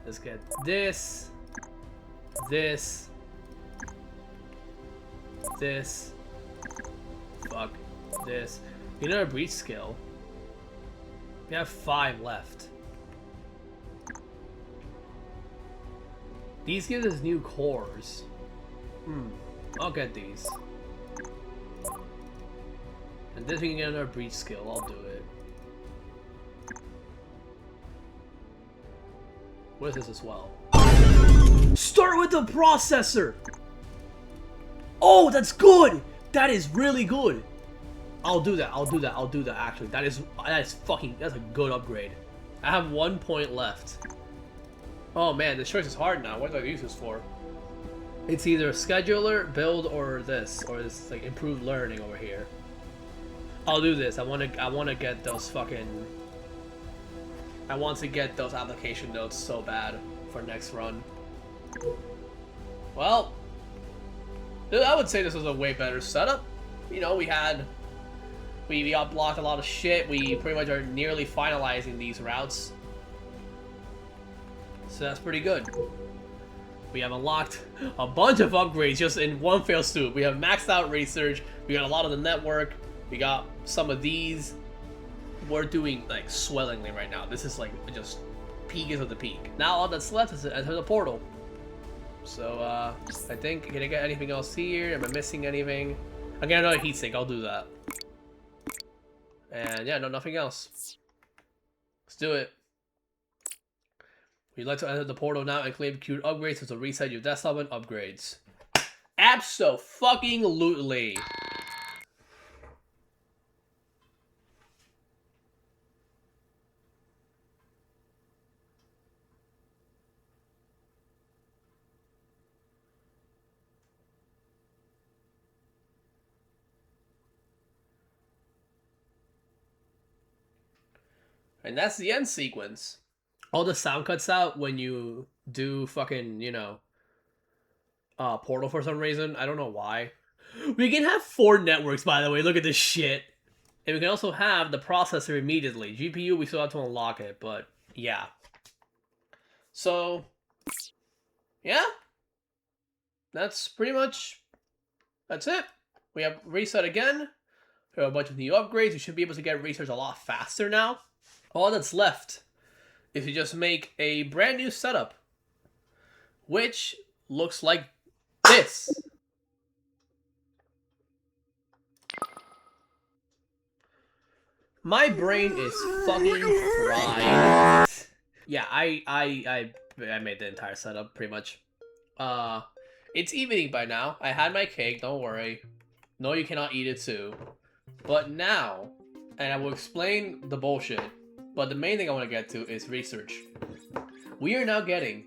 Let's get this. This. This. Fuck. This. Another breach skill. We have 5 left. These give us new cores. I'll get these. And this we can get another breach skill. I'll do it. What is this as well? Start with the processor! Oh, that's good! That is really good! I'll do that, I'll do that, I'll do that actually. That is that's a good upgrade. I have 1 point left. Oh man, this choice is hard now. What do I use this for? It's either scheduler, build, or this like improved learning over here. I'll do this. I wanna get those fucking I want to get those application notes so bad for next run. Well, I would say this was a way better setup. You know, we got blocked a lot of shit. We pretty much are nearly finalizing these routes. So that's pretty good. We have unlocked a bunch of upgrades just in one fell swoop. We have maxed out research. We got a lot of the network. We got some of these. We're doing like swellingly right now. This is like just peak of the peak. Now all that's left is to enter the portal. So I think, can I get anything else here? Am I missing anything? I get another heatsink. I'll do that. And yeah, no, nothing else. Let's do it. We'd like to enter the portal now and claim queued upgrades to reset your desktop and upgrades. Abso-fucking-lutely. And that's the end sequence. All the sound cuts out when you do fucking, you know, Portal for some reason. I don't know why. We can have 4 networks, by the way. Look at this shit. And we can also have the processor immediately. GPU, we still have to unlock it, but yeah. So, yeah. That's pretty much, that's it. We have reset again. We have a bunch of new upgrades. We should be able to get research a lot faster now. All that's left is to just make a brand new setup, which looks like this. My brain is fucking fried. Yeah, I made the entire setup pretty much. It's evening by now. I had my cake, don't worry. No, you cannot eat it too. But now, and I will explain the bullshit, but the main thing I want to get to is research. We are now getting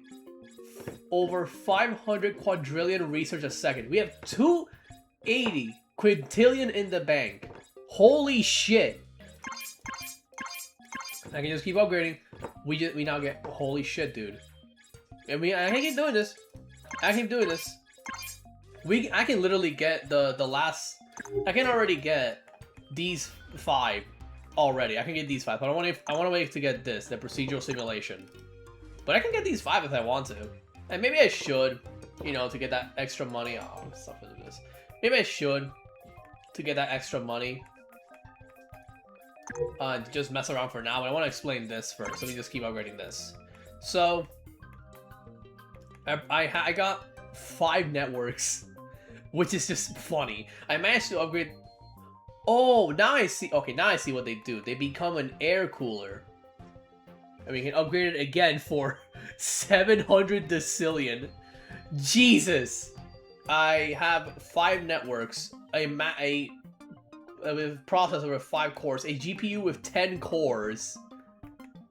over 500 quadrillion research a second. We have 280 quintillion in the bank. Holy shit. I can just keep upgrading. We now get, holy shit, dude. I mean, I can keep doing this. I can keep doing this. I can literally get the last, I can already get these 5 already. I can get these 5, but I want to wait to get this, the procedural simulation. But I can get these 5 if I want to. And maybe I should, you know, to get that extra money. Oh, stop with this. Maybe I should, to get that extra money. Just mess around for now, but I want to explain this first. Let me just keep upgrading this. So, I got 5 networks, which is just funny. I managed to upgrade. Oh, now I see. Okay, now I see what they do. They become an air cooler. And we can upgrade it again for 700 decillion. Jesus! I have 5 networks, a processor with 5 cores, a GPU with 10 cores,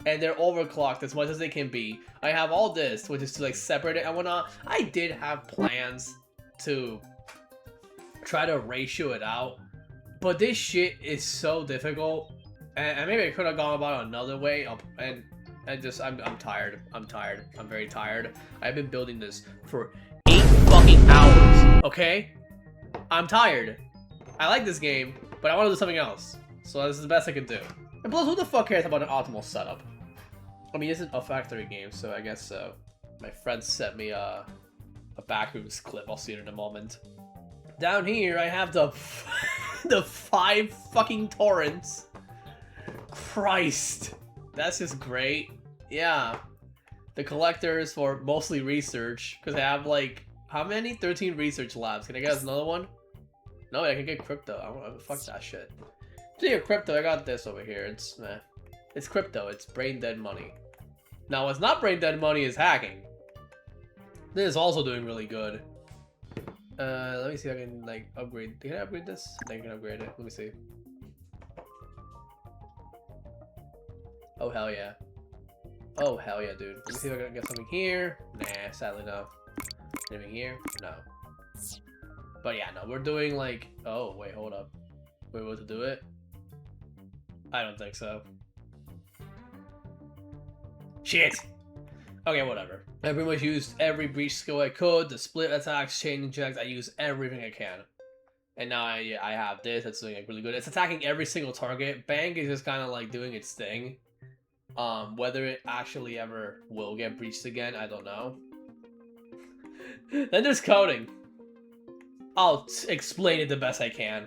and they're overclocked as much as they can be. I have all this, which is to like separate it and whatnot. I did have plans to try to ratio it out, but this shit is so difficult, and maybe I could have gone about it another way. I'm tired. I'm very tired. I've been building this for 8 fucking hours. Okay, I'm tired. I like this game, but I want to do something else. So this is the best I can do. And plus, who the fuck cares about an optimal setup? I mean, this is a factory game, so I guess so. My friend sent me a backrooms clip. I'll see it in a moment. Down here, I have the the 5 fucking torrents. Christ, that's just great. Yeah, the collectors for mostly research, because I have like how many? 13 research labs. Can I get another one? No, I can get crypto. I want fuck that shit. Speaking of crypto, I got this over here. It's it's crypto. It's brain dead money. Now, what's not brain dead money is hacking. This is also doing really good. Let me see if I can like upgrade. Can I upgrade this? I think I can upgrade it. Let me see. Oh hell yeah. Oh hell yeah, dude. Let me see if I can get something here. Nah, sadly no. Anything here? No. But yeah, no, we're doing like, oh wait, hold up. We're able to do it? I don't think so. Shit! Okay, whatever. I pretty much used every breach skill I could, the split attacks, chain injects, I use everything I can. And now I have this, that's doing like really good. It's attacking every single target. Bang is just kind of like doing its thing. Whether it actually ever will get breached again, I don't know. Then there's coding. I'll explain it the best I can.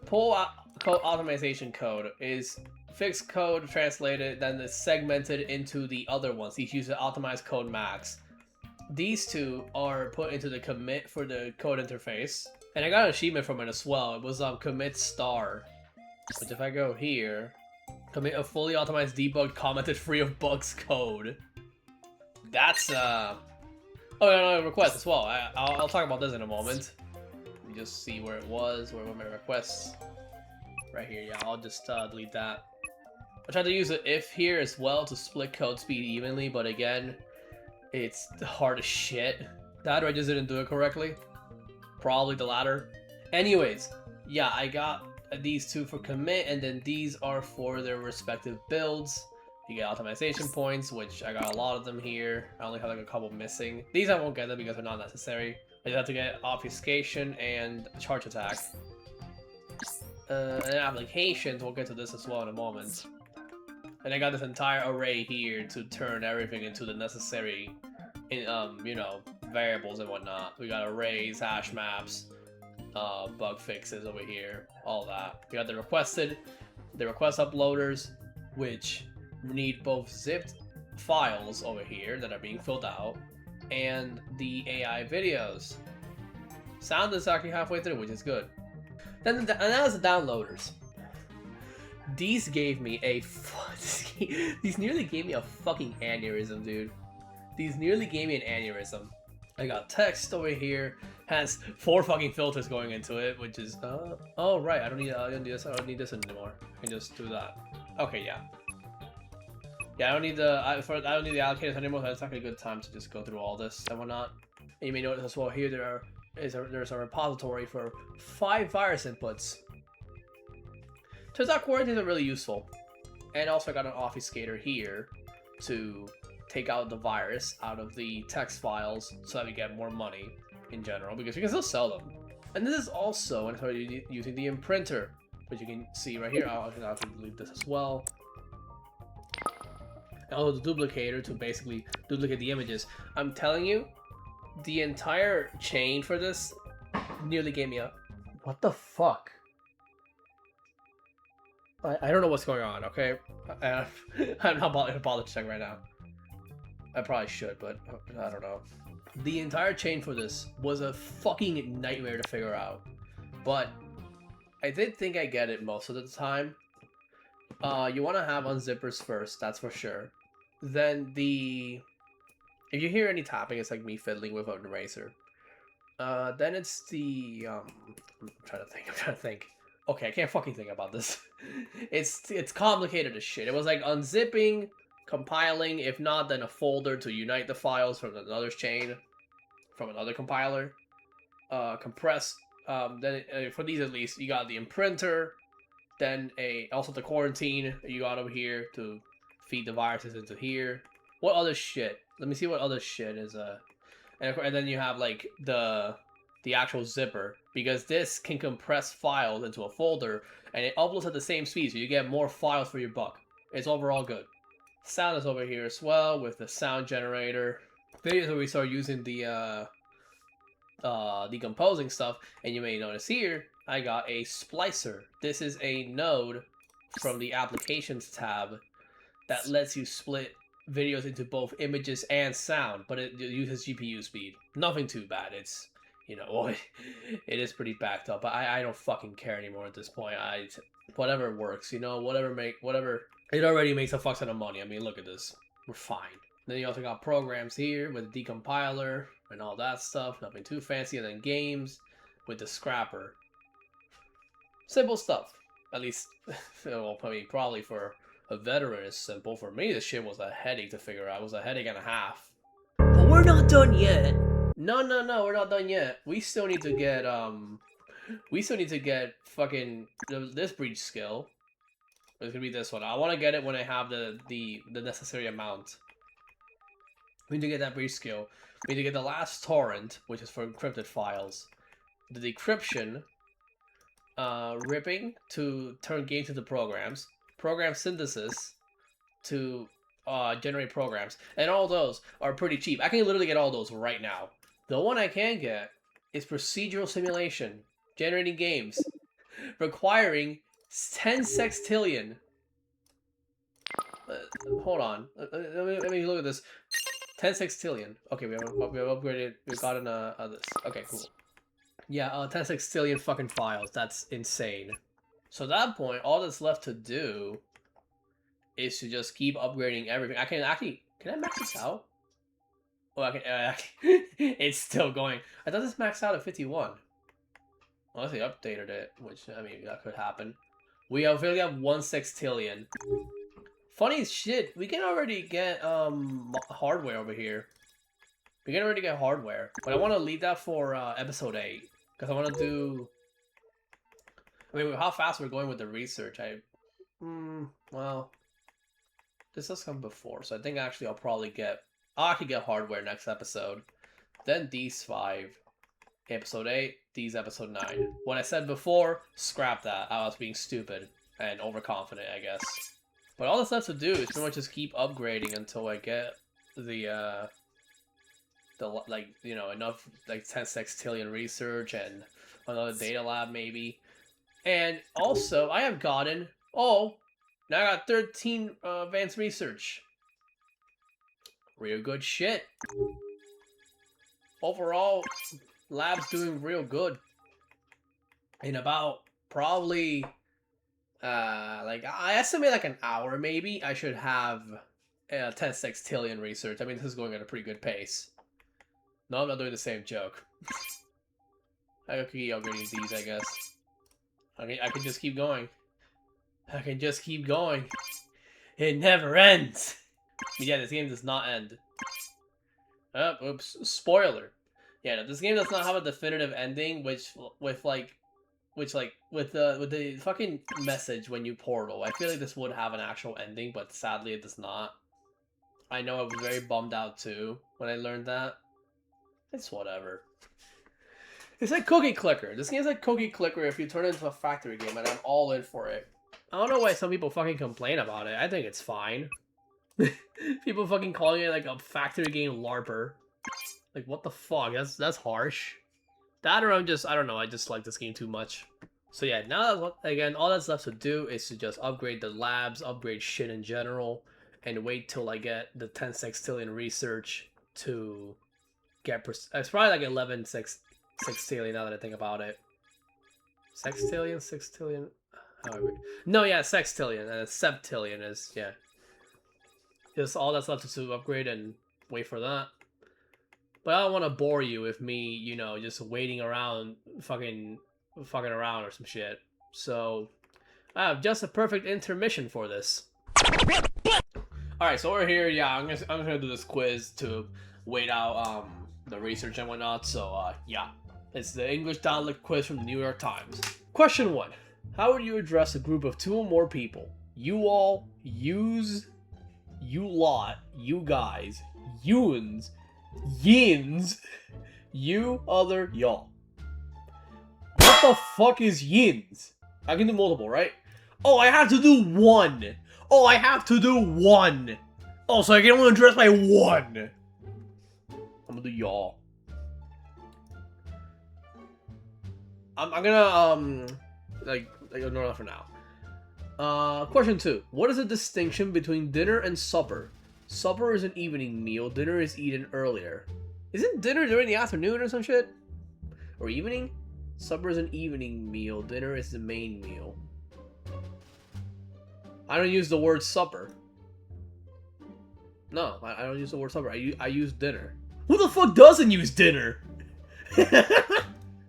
Pull code optimization code is fixed code translated, then it's segmented into the other ones. These use the optimized code max. These two are put into the commit for the code interface. And I got an achievement from it as well. It was commit star. Which if I go here, commit a fully optimized debugged commented free of bugs code. That's oh no, request as well. I'll talk about this in a moment. Let me just see where it was, where were my requests. Right here, yeah, I'll just delete that. I tried to use an if here as well to split code speed evenly, but again, it's hard as shit. That or I just didn't do it correctly. Probably the latter. Anyways, yeah, I got these two for commit, and then these are for their respective builds. You get optimization points, which I got a lot of them here. I only have like a couple missing. These I won't get them because they're not necessary. I just have to get obfuscation and charge attack. And applications, we'll get to this as well in a moment. And I got this entire array here to turn everything into the necessary, you know, variables and whatnot. We got arrays, hash maps, bug fixes over here, all that. We got the request uploaders, which need both zipped files over here that are being filled out, and the AI videos. Sound is actually halfway through, which is good. Then that was the downloaders. These gave me a these nearly gave me a fucking aneurysm, dude. These nearly gave me an aneurysm. I got text over here, has 4 fucking filters going into it, which is oh right, I don't need this anymore. I can just do that. Okay, yeah. Yeah, I don't need the allocators anymore, so it's actually a good time to just go through all this and whatnot. And you may notice as well here there's a repository for 5 virus inputs. Turns out quarantines are really useful. And also I got an obfuscator here to take out the virus out of the text files so that we get more money in general, because you can still sell them. And this is also when I started using the imprinter, which you can see right here. I'll have to delete this as well. And also the duplicator to basically duplicate the images. I'm telling you, the entire chain for this nearly gave me a... What the fuck? I don't know what's going on, okay? I'm not bothered to check right now. I probably should, but I don't know. The entire chain for this was a fucking nightmare to figure out. But I did think I get it most of the time. You want to have unzippers first, that's for sure. Then if you hear any tapping, it's like me fiddling with an eraser. Then it's the I'm trying to think. Okay, I can't fucking think about this. It's complicated as shit. It was like unzipping, compiling, if not then a folder to unite the files from another chain, from another compiler. Compress. Then for these at least, you got the imprinter. Then also the quarantine you got over here to feed the viruses into here. What other shit? Let me see what other shit is and then you have like the actual zipper, because this can compress files into a folder and it uploads at the same speed, so you get more files for your buck. It's overall good. Sound is over here as well with the sound generator. Videos where we start using the decomposing stuff, and you may notice here I got a splicer. This is a node from the applications tab that lets you split videos into both images and sound, but it uses GPU speed. Nothing too bad. It's, you know, it is pretty backed up, but I don't fucking care anymore at this point. Whatever works, you know, whatever. It already makes a fuck ton of money. I mean, look at this. We're fine. Then you also got programs here with the decompiler and all that stuff. Nothing too fancy. And then games with the scrapper. Simple stuff. At least, well, I mean, probably for a veteran it's simple. For me, this shit was a headache to figure out. It was a headache and a half. But we're not done yet. No, we're not done yet. We still need to get, fucking this breach skill. It's gonna be this one. I want to get it when I have the necessary amount. We need to get that brief skill. We need to get the last torrent, which is for encrypted files. The decryption, ripping to turn games into programs. Program synthesis to generate programs. And all those are pretty cheap. I can literally get all those right now. The one I can get is procedural simulation. Generating games. Requiring 10 sextillion. Hold on. Let me look at this. 10 sextillion. Okay, we have upgraded. We've gotten this. Okay, cool. Yeah, 10 sextillion fucking files. That's insane. So at that point, all that's left to do is to just keep upgrading everything. I can actually... Can I max this out? Oh, I can... it's still going. I thought this maxed out at 51. Unless they updated it, which, I mean, that could happen. We really have 1 sextillion. Funny as shit, we can already get hardware over here. We can already get hardware. But I want to leave that for episode 8. Because I want to do... I mean, how fast we're going with the research, well... This does come before, so I think actually I'll probably get... I'll actually get hardware next episode. Then these 5. Episode 8, these episode 9. What I said before, scrap that. I was being stupid and overconfident, I guess. But all that's left to do is pretty much just keep upgrading until I get the like, you know, enough, like, 10 sextillion research and another data lab, maybe. And also, I have gotten, now I got 13 advanced research. Real good shit. Overall, lab's doing real good. In about, probably, like, I estimate like an hour, maybe, I should have 10 sextillion research. I mean, this is going at a pretty good pace. No, I'm not doing the same joke. I could keep upgrading these, I guess. I can just keep going. I can just keep going. It never ends. But yeah, this game does not end. Oh, oops. Spoiler. Yeah, no, this game does not have a definitive ending, with the fucking message when you portal. I feel like this would have an actual ending, but sadly it does not. I know I was very bummed out too when I learned that. It's whatever. It's like Cookie Clicker. This game's like Cookie Clicker if you turn it into a factory game, and I'm all in for it. I don't know why some people fucking complain about it. I think it's fine. People fucking calling it like a factory game LARPer. Like, what the fuck? That's harsh. That or I don't know, I just like this game too much. So yeah, now again, all that's left to do is to just upgrade the labs, upgrade shit in general, and wait till I get the 10 sextillion research to get... It's probably like 11 sextillion now that I think about it. Sextillion? However. No, yeah, sextillion. Septillion is, yeah. Just all that's left is to upgrade and wait for that. But I don't want to bore you with me, you know, just waiting around, fucking around or some shit. So, I have just a perfect intermission for this. Alright, so we're here, yeah, I'm gonna do this quiz to wait out, the research and whatnot, so, yeah. It's the English dialect quiz from the New York Times. Question 1. How would you address a group of 2 or more people? You all, yous, you lot, you guys, youns, yins, you, other, y'all. What the fuck is yins? I can do multiple, right? Oh, I have to do 1. Oh, I have to do 1. Oh, so I can only address by 1. I'm gonna do y'all. I'm gonna, ignore that for now. Question 2. What is the distinction between dinner and supper? Supper is an evening meal, dinner is eaten earlier. Isn't dinner during the afternoon or some shit? Or evening? Supper is an evening meal, dinner is the main meal. I don't use the word supper. No, I don't use the word supper. I use dinner. Who the fuck doesn't use dinner?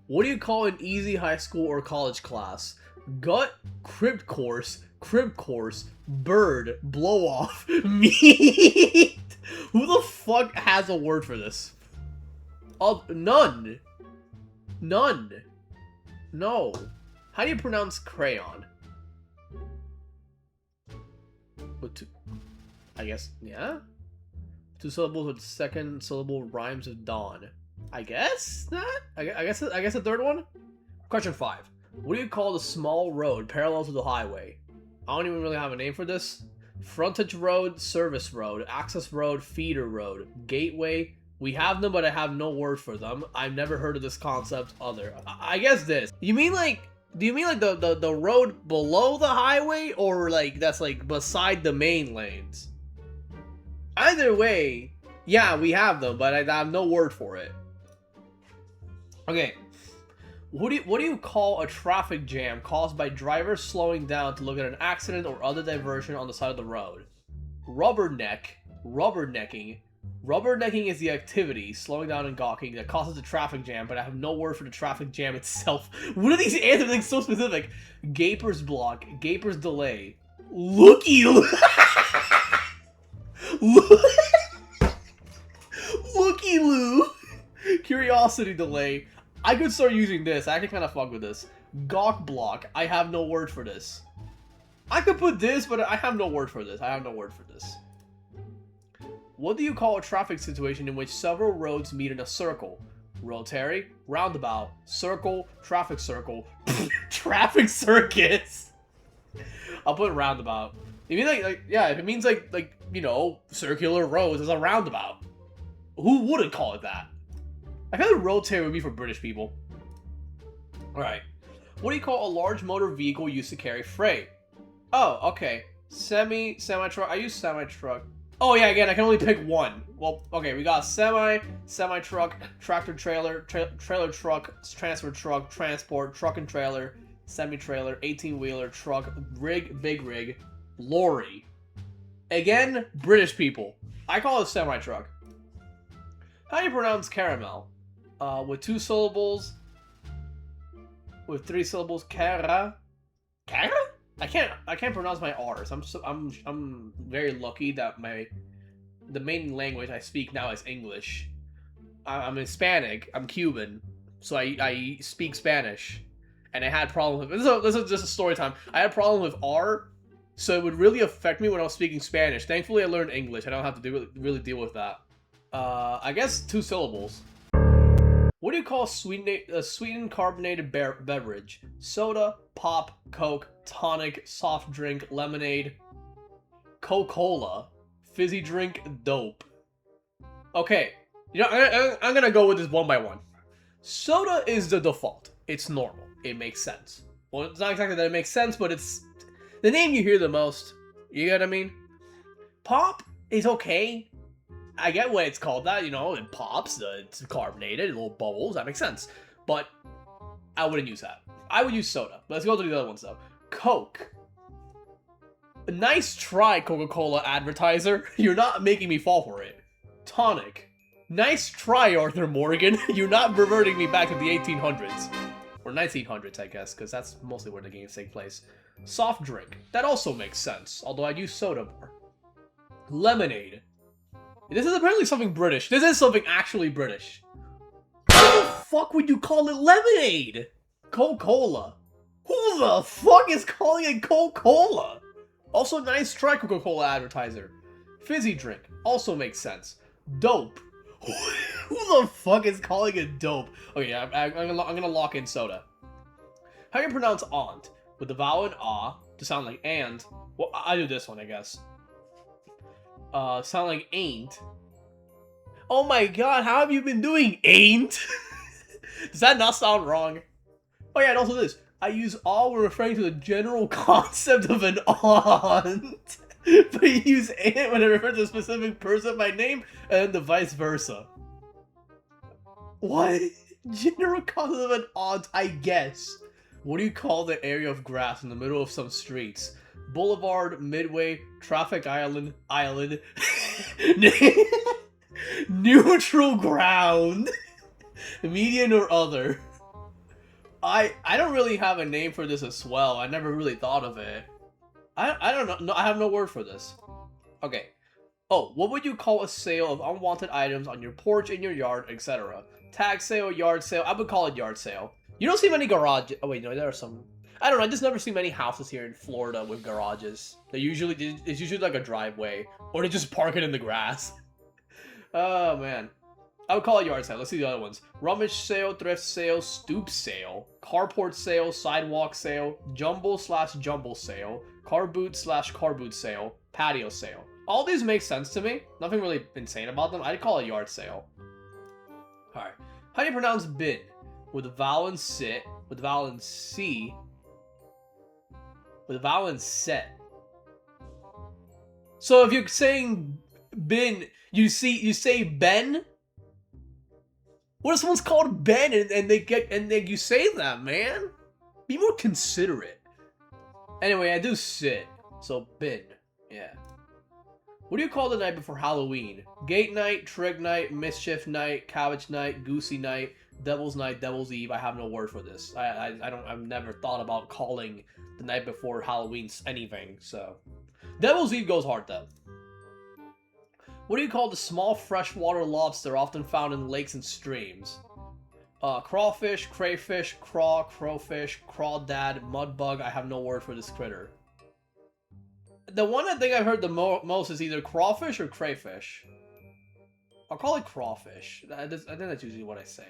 What do you call an easy high school or college class? Gut, crypt course, bird, blow off, meat. Who the fuck has a word for this? None. No. How do you pronounce crayon? I guess, yeah? 2 syllables with second syllable rhymes with dawn. I guess not? I guess the third one? Question 5. What do you call the small road parallel to the highway? I don't even really have a name for this. Frontage road, service road, access road, feeder road, gateway. We have them, but I have no word for them. I've never heard of this concept other. I guess this. You mean like, do you mean like the road below the highway, or like that's like beside the main lanes? Either way, yeah, we have them, but I have no word for it. Okay. What do you call a traffic jam caused by drivers slowing down to look at an accident or other diversion on the side of the road? Rubbernecking. Rubbernecking is the activity, slowing down and gawking, that causes a traffic jam, but I have no word for the traffic jam itself. What are these answers like so specific? Gaper's block, Gaper's delay, Looky Loo, Curiosity delay. I could start using this. I can kind of fuck with this. Gawk block. I have no word for this. I could put this, but I have no word for this. What do you call a traffic situation in which several roads meet in a circle? Rotary, roundabout, circle, traffic traffic circus. I'll put roundabout. You mean like yeah, if it means like you know, circular roads as a roundabout. Who wouldn't call it that? I feel like rotary would be for British people. Alright. What do you call a large motor vehicle used to carry freight? Oh, okay. Semi-truck. I use semi-truck. Oh yeah, again, I can only pick one. Well, okay, we got semi-truck, tractor trailer, trailer truck, transfer truck, transport, truck and trailer, semi-trailer, 18-wheeler, truck, rig, big rig, lorry. Again, British people. I call it semi-truck. How do you pronounce caramel? With 2 syllables. With 3 syllables. Cara? I can't pronounce my R's. I'm very lucky that the main language I speak now is English. I'm Hispanic. I'm Cuban, so I speak Spanish, and I had problems with this is just a story time. I had a problem with R, so it would really affect me when I was speaking Spanish. Thankfully, I learned English. I don't have to really deal with that. I guess 2 syllables. What do you call a sweetened carbonated beverage? Soda, pop, Coke, tonic, soft drink, lemonade, Coca-Cola, fizzy drink, dope. Okay, you know, I'm gonna go with this one by one. Soda is the default. It's normal. It makes sense. Well, it's not exactly that it makes sense, but it's the name you hear the most. You get what I mean? Pop is okay. I get why it's called that, you know, it pops, it's carbonated, little bubbles, that makes sense. But I wouldn't use that. I would use soda. Let's go to the other ones, though. Coke. Nice try, Coca-Cola advertiser. You're not making me fall for it. Tonic. Nice try, Arthur Morgan. You're not reverting me back to the 1800s. Or 1900s, I guess, because that's mostly where the games take place. Soft drink. That also makes sense, although I'd use soda more. Lemonade. This is apparently something British. This is something actually British. How the fuck would you call it lemonade? Coca-Cola. Who the fuck is calling it Coca-Cola? Also, nice try, Coca-Cola advertiser. Fizzy drink. Also makes sense. Dope. Who the fuck is calling it dope? Okay, I'm gonna lock in soda. How do you pronounce aunt? With the vowel and ah to sound like and. Well, I do this one, I guess. Sound like ain't. Oh my god, how have you been doing, ain't? Does that not sound wrong? Oh yeah, and also this. I use all when referring to the general concept of an aunt. But you use aunt when I refer to a specific person by name, and the vice versa. What? General concept of an aunt, I guess. What do you call the area of grass in the middle of some streets? Boulevard, midway, traffic island, neutral ground, median or other. I don't really have a name for this as well. I never really thought of it. I don't know. No, I have no word for this. Okay. Oh, what would you call a sale of unwanted items on your porch, in your yard, etc.? Tag sale, yard sale. I would call it yard sale. You don't see many garage. Oh wait, no, there are some I don't know, I just never see many houses here in Florida with garages. It's usually like a driveway, or they just park it in the grass. Oh man. I would call it yard sale. Let's see the other ones. Rummage sale, thrift sale, stoop sale, carport sale, sidewalk sale, jumble/jumble sale, car boot/car boot sale, patio sale. All these make sense to me. Nothing really insane about them. I'd call it yard sale. Alright. How do you pronounce bin? With a vowel and sit, with a vowel and C, with a vowel and set. So if you're saying bin, you say Ben? What if someone's called Ben and you say that, man? Be more considerate. Anyway, I do sit, so bin, yeah. What do you call the night before Halloween? Gate night, trig night, mischief night, cabbage night, goosey night, devil's night, devil's eve. I have no word for this. I've never thought about calling the night before Halloween anything, so. Devil's eve goes hard though. What do you call the small freshwater lobster often found in lakes and streams? Crawfish, crayfish, crowfish, crawdad, mudbug. I have no word for this critter. The one I think I've heard the most is either crawfish or crayfish. I'll call it crawfish. I think that's usually what I say.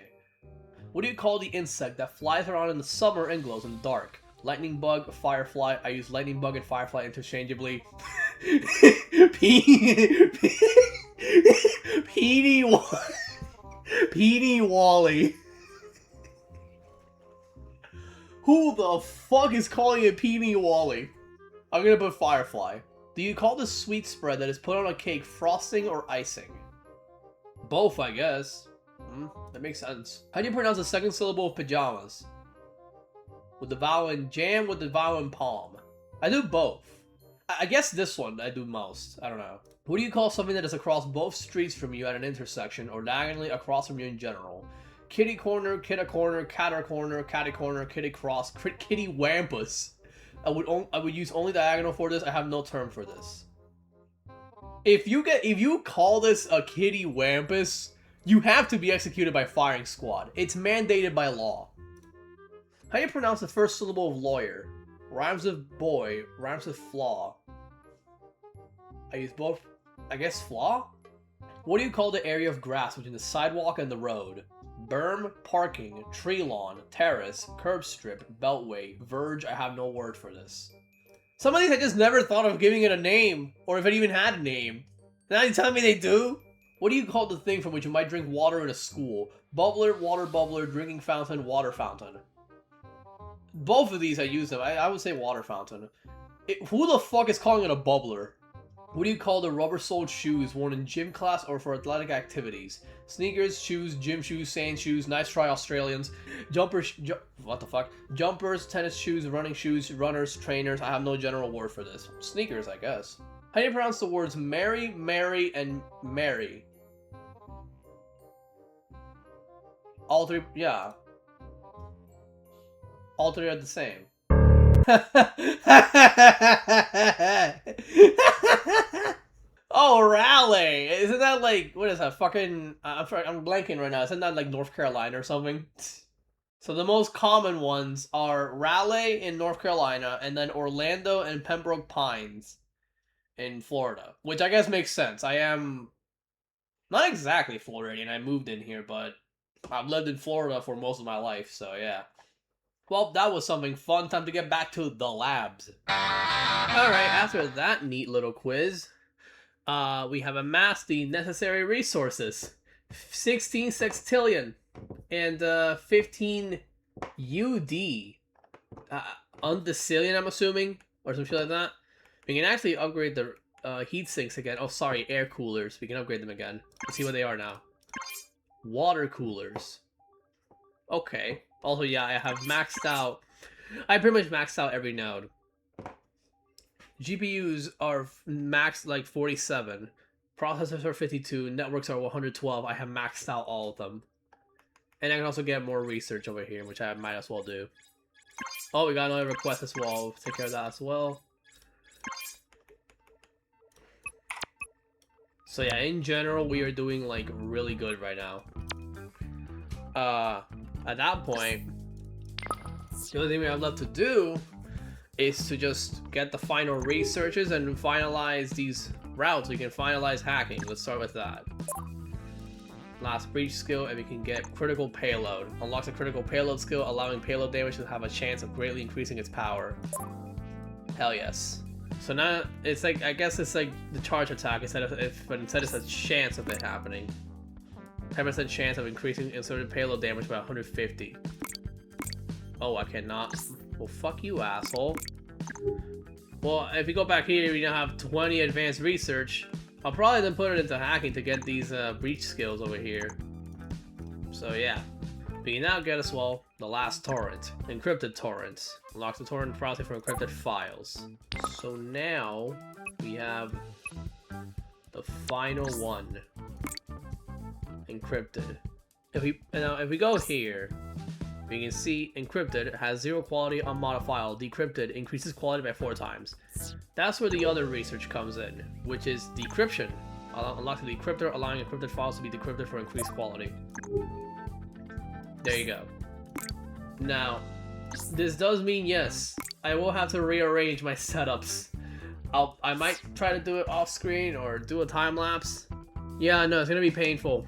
What do you call the insect that flies around in the summer and glows in the dark? Lightning bug, firefly. I use lightning bug and firefly interchangeably. Petey Wally. Who the fuck is calling it Petey Wally? I'm gonna put firefly. Do you call the sweet spread that is put on a cake frosting or icing? Both, I guess. That makes sense. How do you pronounce the second syllable of pajamas? With the vowel in jam, with the vowel in palm. I do both. I guess this one I do most. I don't know. What do you call something that is across both streets from you at an intersection or diagonally across from you in general? Kitty corner, catter corner, catty corner, kitty cross, kitty wampus. I would use only diagonal for this. I have no term for this. If you call this a kitty wampus, you have to be executed by firing squad. It's mandated by law. How do you pronounce the first syllable of lawyer? Rhymes with boy, rhymes with flaw. I use both. I guess flaw? What do you call the area of grass between the sidewalk and the road? Berm, parking, tree lawn, terrace, curb strip, beltway, verge. I have no word for this. Some of these I just never thought of giving it a name, or if it even had a name. Now you telling me they do? What do you call the thing from which you might drink water in a school? Bubbler, water bubbler, drinking fountain, water fountain. Both of these I use them. I would say water fountain. Who the fuck is calling it a bubbler? What do you call the rubber-soled shoes worn in gym class or for athletic activities? Sneakers, shoes, gym shoes, sand shoes, nice try Australians, jumpers, what the fuck? Jumpers, tennis shoes, running shoes, runners, trainers. I have no general word for this. Sneakers, I guess. How do you pronounce the words Mary, Mary, and Mary? All three, yeah. All three are the same. Oh, Raleigh! Isn't that like, what is that, fucking, I'm blanking right now, isn't that like North Carolina or something? So the most common ones are Raleigh in North Carolina, and then Orlando and Pembroke Pines in Florida, which I guess makes sense. I am not exactly Floridian, I moved in here, but I've lived in Florida for most of my life, so yeah. Well, that was something fun. Time to get back to the labs. Alright, after that neat little quiz, we have amassed the necessary resources. 16 sextillion and 15 UD. Undecillion, I'm assuming, or some shit like that. We can actually upgrade the heat sinks again. Oh, sorry, air coolers. We can upgrade them again. Let's see what they are now. Water coolers. Okay. Also, yeah, I have maxed out. I pretty much maxed out every node. GPUs are maxed like 47. Processors are 52. Networks are 112. I have maxed out all of them. And I can also get more research over here, which I might as well do. Oh, we got another request as well. We'll take care of that as well. So yeah, in general, we are doing like really good right now. At that point, The only thing we have left to do is to just get the final researches and finalize these routes. We can finalize hacking. Let's start with that. Last breach skill, and we can get critical payload. Unlocks a critical payload skill, allowing payload damage to have a chance of greatly increasing its power. Hell yes. So now it's like, I guess it's like the charge attack instead it's a chance of it happening. 10% chance of increasing inserted payload damage by 150. Oh, I cannot. Well, fuck you, asshole. Well, if you go back here, we now have 20 advanced research. I'll probably then put it into hacking to get these breach skills over here. So yeah. We can now get as well the last torrent. Encrypted torrents. Unlocks the torrent processing for encrypted files. So now we have the final one. Encrypted. If we go here, we can see encrypted has 0 quality unmodifiable. Decrypted increases quality by 4 times. That's where the other research comes in, which is decryption. Unlock the decryptor, allowing encrypted files to be decrypted for increased quality. There you go. Now, this does mean, yes, I will have to rearrange my setups. I might try to do it off screen or do a time lapse. Yeah, no, it's gonna be painful.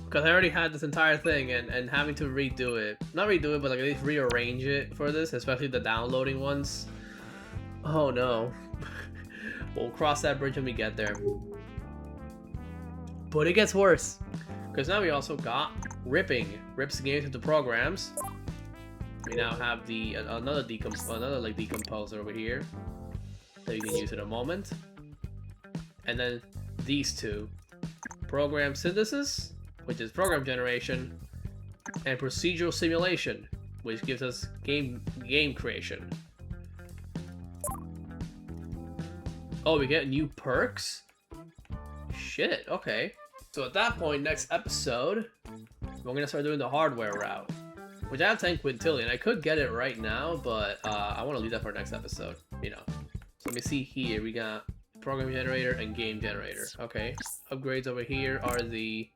Because I already had this entire thing and having to redo it. Not redo it, but like at least rearrange it for this, especially the downloading ones. Oh no. We'll cross that bridge when we get there. But it gets worse. Because now we also got ripping. Rips games into programs. We now have the another decomposer over here that you can use in a moment. And then these two. Program synthesis, which is program generation, and procedural simulation, which gives us game creation. Oh, we get new perks? Shit, okay. So at that point, next episode, we're gonna start doing the hardware route. Which I have 10 quintillion. I could get it right now, but I want to leave that for next episode, you know. So let me see here, we got program generator and game generator. Okay, upgrades over here are the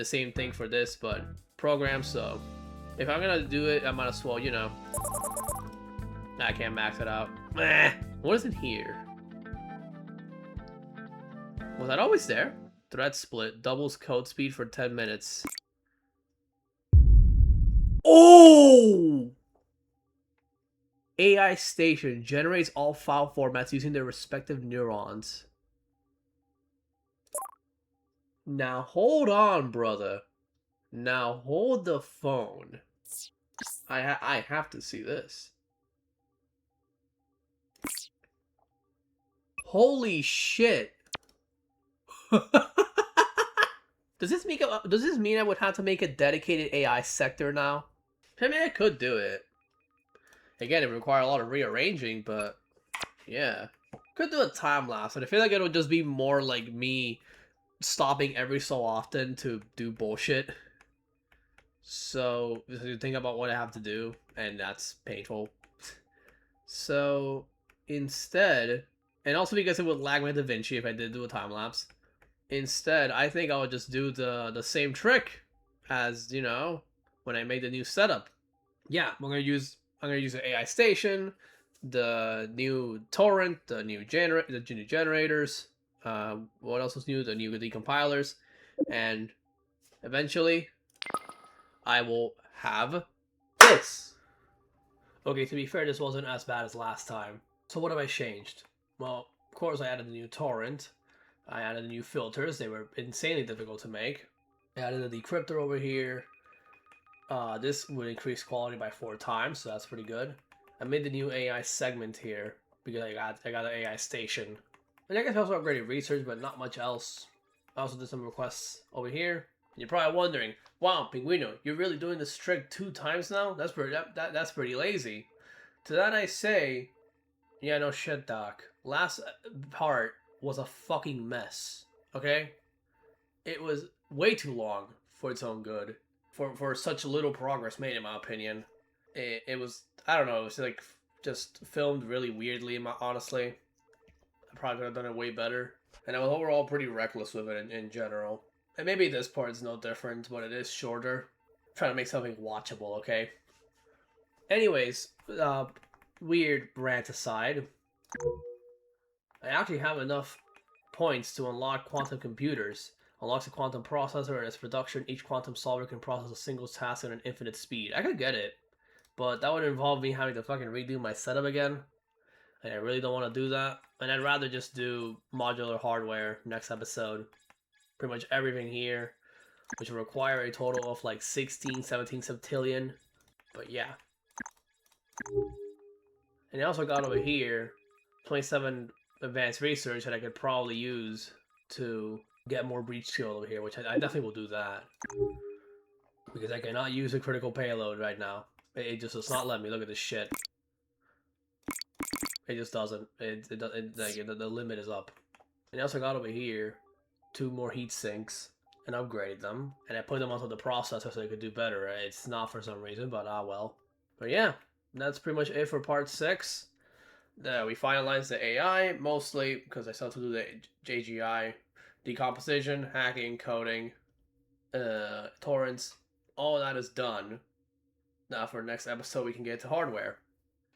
same thing for this, but programs. So if I'm gonna do it, I might as well, you know. I can't max it out. What is in here? Was that always there? Thread split doubles code speed for 10 minutes. Oh! AI station generates all file formats using their respective neurons. Now hold on, brother. Now hold the phone. I have to see this. Holy shit. Does this mean I would have to make a dedicated AI sector now? I mean, I could do it. Again, it would require a lot of rearranging, but yeah. Could do a time lapse, but I feel like it would just be more like me stopping every so often to do bullshit. So, you think about what I have to do, and that's painful. So, instead, and also because it would lag my DaVinci if I did do a time lapse. Instead, I think I would just do the same trick as, you know, when I made the new setup. Yeah, I'm gonna use the AI station, the new torrent, the new generators. What else was new? The new decompilers, and eventually, I will have this. Okay, to be fair, this wasn't as bad as last time. So what have I changed? Well, of course, I added the new torrent. I added the new filters. They were insanely difficult to make. I added a decryptor over here. This would increase quality by 4 times, so that's pretty good. I made the new AI segment here because I got an AI station. And I guess I also upgraded research, but not much else. I also did some requests over here. And you're probably wondering, wow, Pinguino, you're really doing this trick 2 times now? That's pretty lazy. To that I say, yeah, no shit, Doc. Last part was a fucking mess. Okay? It was way too long for its own good. For such little progress made, in my opinion. It was, I don't know, it was like just filmed really weirdly, honestly. I probably could have done it way better. And I was overall pretty reckless with it in general. And maybe this part is no different, but it is shorter. I'm trying to make something watchable, okay? Anyways, weird rant aside, I actually have enough points to unlock quantum computers. Unlocks a quantum processor and its production. Each quantum solver can process a single task at an infinite speed. I could get it, but that would involve me having to fucking redo my setup again. And I really don't want to do that. And I'd rather just do modular hardware next episode. Pretty much everything here, which will require a total of like 16, 17 septillion. But yeah. And I also got over here 27 advanced research that I could probably use to get more breach skill over here, which I definitely will do that. Because I cannot use a critical payload right now. It just does not let me. Look at this shit. It just doesn't. The limit is up. And I also got over here 2 more heat sinks and upgraded them. And I put them onto the processor so they could do better. It's not for some reason, but well. But yeah, that's pretty much it for part 6. We finalized the AI, mostly because I still have to do the JGI, decomposition, hacking, coding, torrents. All that is done. Now for next episode we can get to hardware.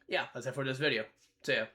Yeah, that's it for this video. See ya.